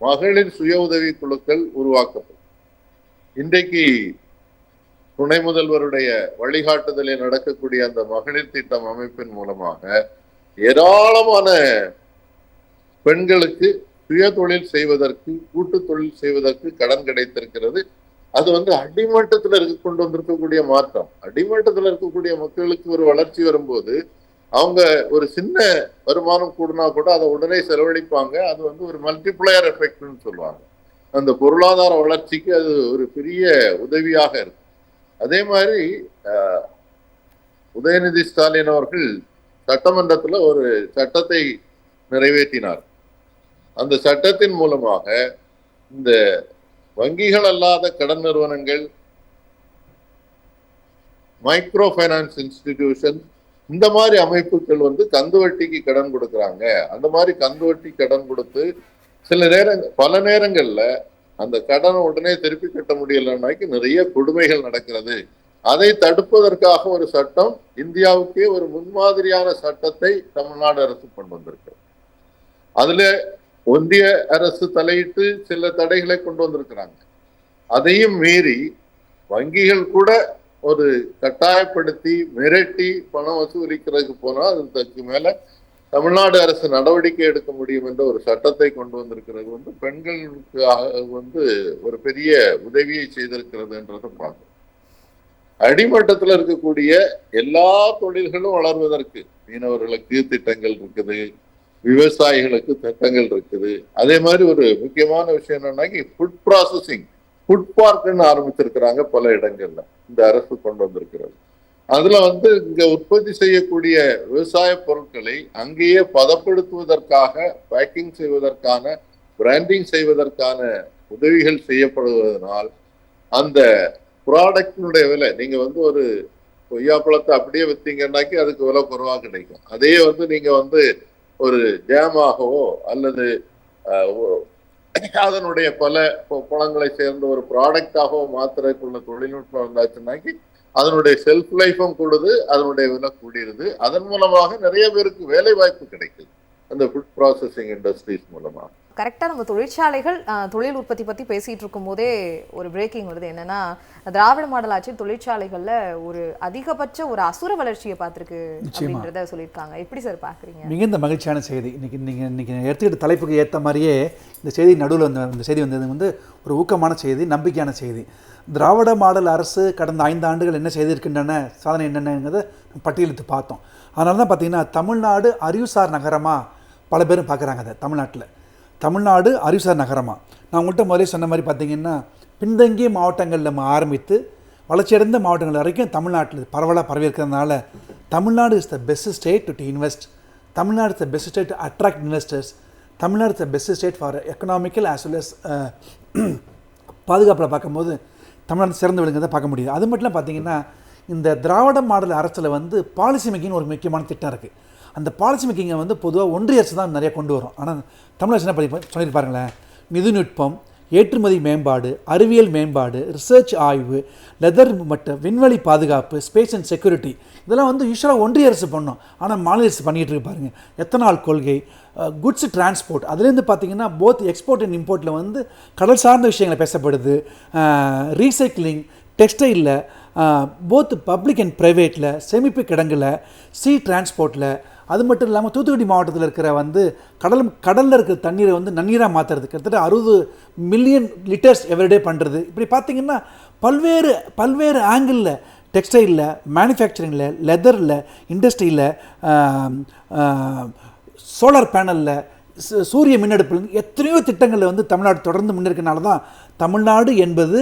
மகளிர் சுய உதவி குழுக்கள் உருவாக்கப்படும். இன்றைக்கு துணை முதல்வருடைய வழிகாட்டுதலில் நடக்கக்கூடிய அந்த மகளிர் திட்டம் அமைப்பின் மூலமாக ஏராளமான பெண்களுக்கு சுய தொழில் செய்வதற்கு, கூட்டு தொழில் செய்வதற்கு கடன் கிடைத்திருக்கிறது. அது அடிமட்டத்தில் கொண்டு வந்திருக்கக்கூடிய மாற்றம். அடிமட்டத்தில் இருக்கக்கூடிய மக்களுக்கு ஒரு வளர்ச்சி வரும்போது அவங்க ஒரு சின்ன வருமானம் கூடனா கூட அதை உடனே செலவழிப்பாங்க. அது ஒரு மல்டிப்ளையர் எஃபெக்ட்னு சொல்லுவாங்க. அந்த பொருளாதார வளர்ச்சிக்கு அது ஒரு பெரிய உதவியாக இருக்கு. அதே மாதிரி உதயநிதி ஸ்டாலின் அவர்கள் சட்டமன்றத்துல ஒரு சட்டத்தை நிறைவேற்றினார். அந்த சட்டத்தின் மூலமாக இந்த வங்கிகள் அல்லாத கடன் நிறுவனங்கள், மைக்ரோ பைனான்ஸ் இன்ஸ்டிடியூஷன், இந்த மாதிரி அமைப்புகள் கந்து வட்டிக்கு கடன் கொடுக்கறாங்க. அந்த மாதிரி கந்து வட்டி கடன் கொடுத்து பல நேரங்கள்ல அந்த கடனை உடனே திருப்பி கட்ட முடியலன்னாக்கி நிறைய கொடுமைகள் நடக்கிறது. அதை தடுப்பதற்காக ஒரு சட்டம், இந்தியாவுக்கே ஒரு முன்மாதிரியான சட்டத்தை தமிழ்நாடு அரசு கொண்டு வந்திருக்கு. அதுல ஒன்றிய அரசு தலையிட்டு சில தடைகளை கொண்டு வந்திருக்கிறாங்க. அதையும் மீறி வங்கிகள் கூட ஒரு கட்டாயப்படுத்தி மிரட்டி பணம் வசூலிக்கிறதுக்கு போனா அதுக்கு மேல தமிழ்நாடு அரசு நடவடிக்கை எடுக்க முடியும் என்ற ஒரு சட்டத்தை கொண்டு வந்திருக்கிறது பெண்களுக்கு ஒரு பெரிய உதவியை செய்திருக்கிறதுன்றதை பார்க்கணும். அடிமட்டத்தில் இருக்கக்கூடிய எல்லா தொழில்களும் வளர்வதற்கு மீனவர்களுக்கு திட்டங்கள் இருக்குது, விவசாயிகளுக்கு திட்டங்கள் இருக்குது. அதே மாதிரி ஒரு முக்கியமான விஷயம் என்னன்னா, ஃபுட் ப்ராசஸிங், ஃபுட் பார்க்னு ஆரம்பிச்சிருக்கிறாங்க பல இடங்கள்ல. இந்த அரசு கொண்டு வந்திருக்கிறது. அதுல இங்க உற்பத்தி செய்யக்கூடிய விவசாய பொருட்களை அங்கேயே பதப்படுத்துவதற்காக, பேக்கிங் செய்வதற்கான, பிராண்டிங் செய்வதற்கான உதவிகள் செய்யப்படுவதனால் அந்த ப்ராடக்டினுடைய விலை, நீங்க ஒரு கொய்யாப்பழத்தை அப்படியே வித்தீங்கன்னாக்கி அதுக்கு விலை குறைவா கிடைக்கும். அதே நீங்க ஒரு ஜாமாகவோ அல்லது அதனுடைய பல பழங்களை சேர்ந்த ஒரு ப்ராடக்டாகவோ மாத்திரக்குள்ள தொழில்நுட்பம் வந்தாச்சுன்னாக்கி அதனுடைய செல்ஃப் லைஃபும் கூடுது, அதனுடைய விலை கூடிடுது. அதன் மூலமாக நிறைய பேருக்கு வேலை வாய்ப்பு கிடைக்குது அந்த ஃபுட் ப்ராசஸிங் இண்டஸ்ட்ரீஸ் மூலமாக. கரெக்டாக நம்ம தொழிற்சாலைகள் தொழில் உற்பத்தி பற்றி பேசிகிட்டு இருக்கும் போதே ஒரு பிரேக்கிங் வருது. என்னன்னா, திராவிட மாடல் ஆட்சி தொழிற்சாலைகளில் ஒரு அதிகபட்ச ஒரு அசுர வளர்ச்சியை பார்த்துருக்கு அப்படின்றத சொல்லியிருக்காங்க. எப்படி சார் பார்க்குறீங்க? மிகுந்த மகிழ்ச்சியான செய்தி. இன்னைக்கு எடுத்துக்கிட்ட தலைப்புக்கு ஏற்ற மாதிரியே இந்த செய்தி நடுவில் இந்த செய்தி வந்தது ஒரு ஊக்கமான செய்தி, நம்பிக்கையான செய்தி. திராவிட மாடல் அரசு கடந்த 5 ஆண்டுகள் என்ன செய்திருக்கின்றன, சாதனை என்னென்னங்கிறத பட்டியலிட்டு பார்த்தோம். அதனால தான் பார்த்தீங்கன்னா தமிழ்நாடு அறிவுசார் நகரமாக பல பேரும் பார்க்குறாங்க. அதை தமிழ்நாடு அறிவுசார் நகரமாக நான் உங்கள்கிட்ட முதலே சொன்ன மாதிரி பார்த்தீங்கன்னா, பின்தங்கிய மாவட்டங்களில் நம்ம ஆரம்பித்து வளர்ச்சியடைந்த மாவட்டங்கள் வரைக்கும் தமிழ்நாட்டில் பரவலாக பரவி இருக்கிறதுனால Tamil Nadu is the best state to invest, Tamil Nadu is the best state to attract investors, Tamil Nadu is the best state for economical as well as பாதுகாப்பில் பார்க்கும்போது தமிழ்நாடு சிறந்து விளங்குறதை பார்க்க முடியுது. அது மட்டும் பார்த்தீங்கன்னா, இந்த திராவிட மாடல் அரசில் பாலிசி மேக்கிங்னு ஒரு முக்கியமான திட்டம் இருக்குது. அந்த பாலிசி மேக்கிங்கை பொதுவாக ஒன்றிய அரசு தான் நிறைய கொண்டு வரும். ஆனால் தமிழ் அரசு என்ன சொல்லியிருப்பாருங்களேன், நிதிநுட்பம், ஏற்றுமதி மேம்பாடு, அறிவியல் மேம்பாடு, ரிசர்ச் ஆய்வு, லெதர் மற்றும் விண்வெளி பாதுகாப்பு, ஸ்பேஸ் அண்ட் செக்யூரிட்டி, இதெல்லாம் யூஸ்வலாக ஒன்றிய அரசு பண்ணோம். ஆனால் மாநில அரசு பண்ணிகிட்டு இருக்கு பாருங்கள். எத்தனால் கொள்கை, குட்ஸ் டிரான்ஸ்போர்ட், அதுலேருந்து பார்த்தீங்கன்னா போத் எக்ஸ்போர்ட் அண்ட் இம்போர்ட்டில் கடல் சார்ந்த விஷயங்களை பேசப்படுது. ரீசைக்கிளிங், டெக்ஸ்டைலில், போத் பப்ளிக் அண்ட் ப்ரைவேட்டில், சேமிப்பு கிடங்கில், சி டிரான்ஸ்போர்ட்டில், அது மட்டும் இல்லாமல் தூத்துக்குடி மாவட்டத்தில் இருக்கிற வந்து கடலில் இருக்கிற தண்ணீரை வந்து நன்னீராக மாற்றுறது, கிட்டத்தட்ட 60 மில்லியன் லிட்டர்ஸ் எவ்ரிடே பண்ணுறது. இப்படி பார்த்திங்கன்னா பல்வேறு ஆங்கிளில், டெக்ஸ்டைலில், மேனுஃபேக்சரிங்கில், லெதரில், இண்டஸ்ட்ரியில், சோலார் பேனலில், சூரிய மின்னெடுப்பில் எத்தனையோ திட்டங்களில் வந்து தமிழ்நாடு தொடர்ந்து முன்னேற்கனால தான் தமிழ்நாடு என்பது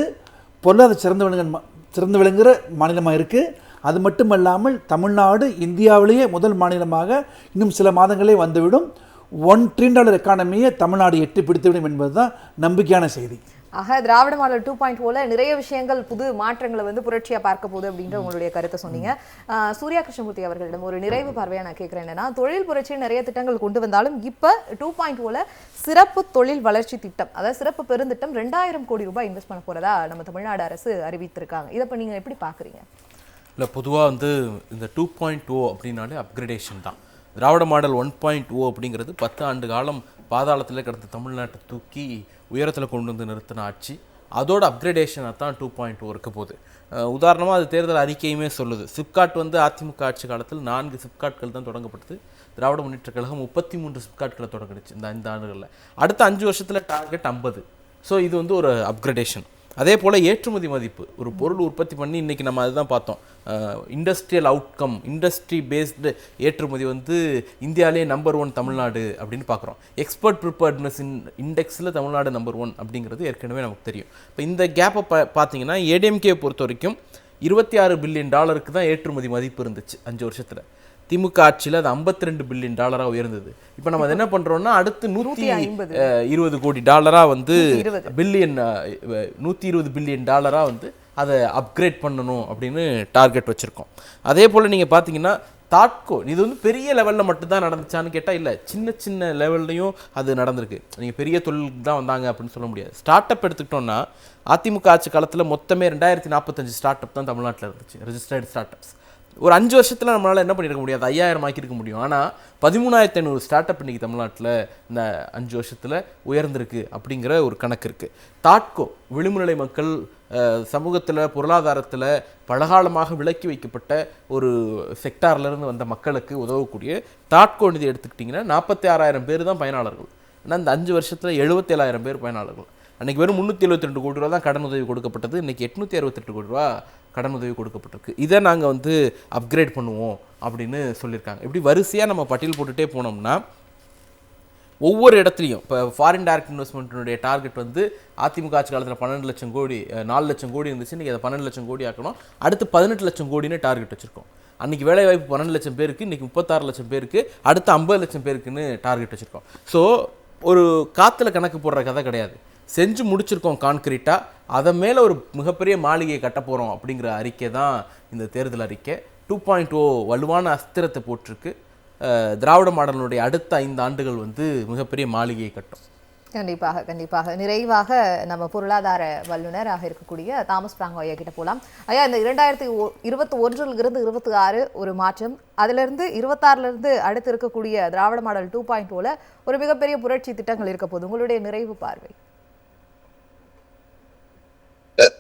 பொருளாதார சிறந்து விளங்குகிற மாநிலமாக இருக்குது. அது மட்டுமல்லாமல் தமிழ்நாடு இந்தியாவிலேயே முதல் மாநிலமாக இன்னும் சில மாதங்களே வந்துவிடும். $1 trillion எக்கானமியை தமிழ்நாடு எட்டி பிடித்துவிடும் என்பது தான் நம்பிக்கையான செய்தி. ஆக திராவிட மாடல் 2.0ல நிறைய விஷயங்கள், புது மாற்றங்களை வந்து புரட்சியாக பார்க்க போகுது அப்படின்ற உங்களுடைய கருத்தை சொன்னீங்க. சூர்யா கிருஷ்ணமூர்த்தி அவர்களிடம் ஒரு நிறைவு பார்வையாக நான் கேட்குறேன். என்னன்னா, தொழில் புரட்சியில் நிறைய திட்டங்கள் கொண்டு வந்தாலும் இப்போ 2.0ல சிறப்பு தொழில் வளர்ச்சி திட்டம், அதாவது சிறப்பு பெருந்திட்டம் 2000 கோடி ரூபாய் இன்வெஸ்ட் பண்ண போகிறதா நம்ம தமிழ்நாடு அரசு அறிவித்திருக்காங்க. இதை இப்போ நீங்கள் எப்படி பார்க்குறீங்க? இல்லை, பொதுவாக வந்து இந்த 2.0 அப்படின்னாலே அப்கிரேடேஷன் தான். திராவிட மாடல் 1.0 அப்படிங்கிறது 10 ஆண்டு காலம் பாதாளத்தில் கிடந்த தமிழ்நாட்டை தூக்கி உயரத்தில் கொண்டு வந்து நிறுத்தின ஆட்சி. அதோட அப்கிரேடேஷனாக தான் 2.0 இருக்க போகுது. உதாரணமாக அது தேர்தல் அறிக்கையுமே சொல்லுது. சிப்காட் வந்து அதிமுக ஆட்சி காலத்தில் 4 சிப்காட்கள் தான் தொடங்கப்பட்டது. திராவிட முன்னேற்ற கழகம் 33 சிப்காட்களை தொடங்கிடுச்சு இந்த 5 ஆண்டுகளில். அடுத்த 5 வருஷத்தில் டார்கெட் 50. ஸோ இது வந்து ஒரு அப்கிரேடேஷன். அதே போல் ஏற்றுமதி மதிப்பு, ஒரு பொருள் உற்பத்தி பண்ணி இன்றைக்கி நம்ம அதுதான் பார்த்தோம், இண்டஸ்ட்ரியல் அவுட்கம், இண்டஸ்ட்ரி பேஸ்டு ஏற்றுமதி வந்து இந்தியாவிலே நம்பர் 1 தமிழ்நாடு அப்படின்னு பார்க்குறோம். எக்ஸ்போர்ட் ப்ரிப்பேர்ட்னஸ் இண்டெக்ஸில் தமிழ்நாடு நம்பர் 1 அப்படிங்கிறது ஏற்கனவே நமக்கு தெரியும். இப்போ இந்த கேப்பை பார்த்தீங்கன்னா ஏடிஎம்கே பொறுத்த வரைக்கும் $26 பில்லியன் தான் ஏற்றுமதி மதிப்பு இருந்துச்சு 5 வருஷத்தில். திமுக ஆட்சியில் அது $52 பில்லியன் உயர்ந்தது. இப்போ நம்ம அதை என்ன பண்ணுறோம்னா, அடுத்து $120 கோடி வந்து பில்லியன், $120 பில்லியன் வந்து அதை அப்கிரேட் பண்ணணும் அப்படின்னு டார்கெட் வச்சுருக்கோம். அதே போல் நீங்கள் பார்த்தீங்கன்னா தாட்கோ, இது வந்து பெரிய லெவலில் மட்டும்தான் நடந்துச்சான்னு கேட்டால் இல்லை, சின்ன சின்ன லெவல்லையும் அது நடந்திருக்கு. நீங்கள் பெரிய தொழிலுக்கு தான் வந்தாங்க அப்படின்னு சொல்ல முடியாது. ஸ்டார்ட் அப் எடுத்துக்கிட்டோன்னா அதிமுக ஆட்சி காலத்தில் மொத்தமே 2045 ஸ்டார்ட் அப் தான் தமிழ்நாட்டில் இருந்துச்சு, ரெஜிஸ்டர்டு ஸ்டார்ட் அப்ஸ். ஒரு 5 வருஷத்தில் நம்மளால் என்ன பண்ணியிருக்க முடியாது, 5000 ஆக்கியிருக்க முடியும். ஆனால் 13500 ஸ்டார்ட் அப் இன்றைக்கி தமிழ்நாட்டில் இந்த 5 வருஷத்தில் உயர்ந்திருக்கு அப்படிங்கிற ஒரு கணக்கு இருக்குது. தாட்கோ, விளிம்புநிலை மக்கள், சமூகத்தில் பொருளாதாரத்தில் பலகாலமாக விலக்கி வைக்கப்பட்ட ஒரு செக்டார்லேருந்து வந்த மக்களுக்கு உதவக்கூடிய தாட்கோ நிதி எடுத்துக்கிட்டிங்கன்னா 46000 பேர் தான் பயனாளர்கள். ஆனால் இந்த 5 வருஷத்தில் 77000 பேர் பயனாளர்கள். அன்றைக்கி வெறும் 372 கோடி ரூபா தான் கடன் உதவி கொடுக்கப்பட்டது. இன்றைக்கி 868 கோடி ரூபா கடன் உதவி கொடுக்கப்பட்டிருக்கு. இதை நாங்கள் வந்து அப்கிரேட் பண்ணுவோம் அப்படின்னு சொல்லியிருக்காங்க. இப்படி வரிசையாக நம்ம பட்டியல் போட்டுகிட்டே போனோம்னா ஒவ்வொரு இடத்துலையும் இப்போ ஃபாரின் டைரக்ட் இன்வெஸ்ட்மெண்ட்டினுடைய டார்கெட் வந்து அதிமுக ஆட்சி காலத்தில் 12 லட்சம் கோடி, 4 லட்சம் கோடி இருந்துச்சு. இன்றைக்கி அதை 12 லட்சம் கோடி ஆக்கணும். அடுத்து 18 லட்சம் கோடின்னு டார்கெட் வச்சுருக்கோம். அன்றைக்கி வேலைவாய்ப்பு 12 லட்சம் பேருக்கு, இன்றைக்கி 36 லட்சம் பேருக்கு, அடுத்து 50 லட்சம் பேருக்குன்னு டார்கெட் வச்சுருக்கோம். ஸோ ஒரு காற்றுல கணக்கு போடுற கதை கிடையாது, செஞ்சு முடிச்சிருக்கோம் கான்கிரீட்டாக. அதை மேலே ஒரு மிகப்பெரிய மாளிகையை கட்ட போகிறோம் அப்படிங்கிற அறிக்கை தான் இந்த தேர்தல் அறிக்கை. 2.0 வலுவான அஸ்திரத்தை போட்டிருக்கு. திராவிட மாடலுடைய அடுத்த 5 ஆண்டுகள் வந்து மிகப்பெரிய மாளிகையை கட்டும். கண்டிப்பாக கண்டிப்பாக. நிறைவாக நம்ம பொருளாதார வல்லுநராக இருக்கக்கூடிய தாமஸ் பிராங்கோ ஐயா கிட்ட போகலாம். ஐயா, இந்த 2021 26 ஒரு மாற்றம், அதிலிருந்து 26 அடுத்து இருக்கக்கூடிய திராவிட மாடல் 2.0ல ஒரு மிகப்பெரிய புரட்சி திட்டங்கள் இருக்க போது, உங்களுடைய நிறைவு பார்வை?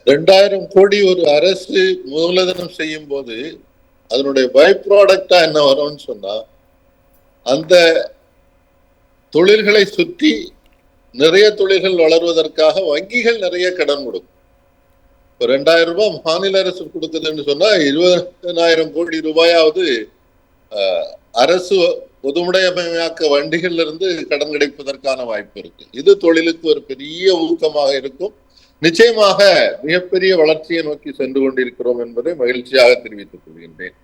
2000 கோடி ஒரு அரசு மூலதனம் செய்யும் போது அதனுடைய பை ப்ராடக்டா என்ன வரும்னு சொன்னா, அந்த தொழில்களை சுற்றி நிறைய தொழில்கள் வளர்வதற்காக வங்கிகள் நிறைய கடன் கொடுக்கும். இப்போ 2000 ரூபாய் மாநில அரசு கொடுக்குதுன்னு சொன்னா 20,000 கோடி ரூபாயாவது அரசு பொதுமுடைமையாக்க வண்டிகள்ல இருந்து கடன் கிடைப்பதற்கான வாய்ப்பு இருக்கு. இது தொழிலுக்கு ஒரு பெரிய ஊக்கமாக இருக்கும். நிச்சயமாக மிகப்பெரிய வளர்ச்சியை நோக்கி சென்று கொண்டிருக்கிறோம் என்பதை மகிழ்ச்சியாக தெரிவித்துக் கொள்கின்றேன்.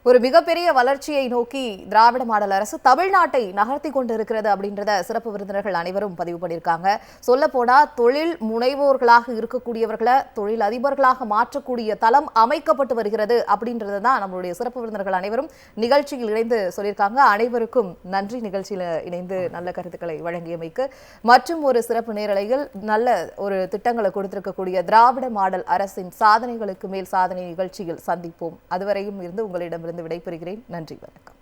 ஒரு மிகப்பெரிய வளர்ச்சியை நோக்கி திராவிட மாடல் அரசு தமிழ்நாட்டை நகர்த்தி கொண்டு இருக்கிறது அப்படின்றத சிறப்பு விருந்தினர்கள் அனைவரும் பதிவு பண்ணியிருக்காங்க. சொல்ல போனா தொழில் முனைவோர்களாக இருக்கக்கூடியவர்களை தொழில் அதிபர்களாக மாற்றக்கூடிய தளம் அமைக்கப்பட்டு வருகிறது அப்படின்றத தான் நம்மளுடைய சிறப்பு விருந்தினர்கள் அனைவரும் நிகழ்ச்சியில் இணைந்து சொல்லியிருக்காங்க. அனைவருக்கும் நன்றி. நிகழ்ச்சியில் இணைந்து நல்ல கருத்துக்களை வழங்கியமைக்கு. மற்றும் ஒரு சிறப்பு நேரலையில் நல்ல ஒரு திட்டங்களை கொடுத்திருக்கக்கூடிய திராவிட மாடல் அரசின் சாதனைகளுக்கு மேல் சாதனை நிகழ்ச்சியில் சந்திப்போம். அதுவரையும் இருந்து உங்களிடமிருந்து விடைபெறுகிறேன். நன்றி, வணக்கம்.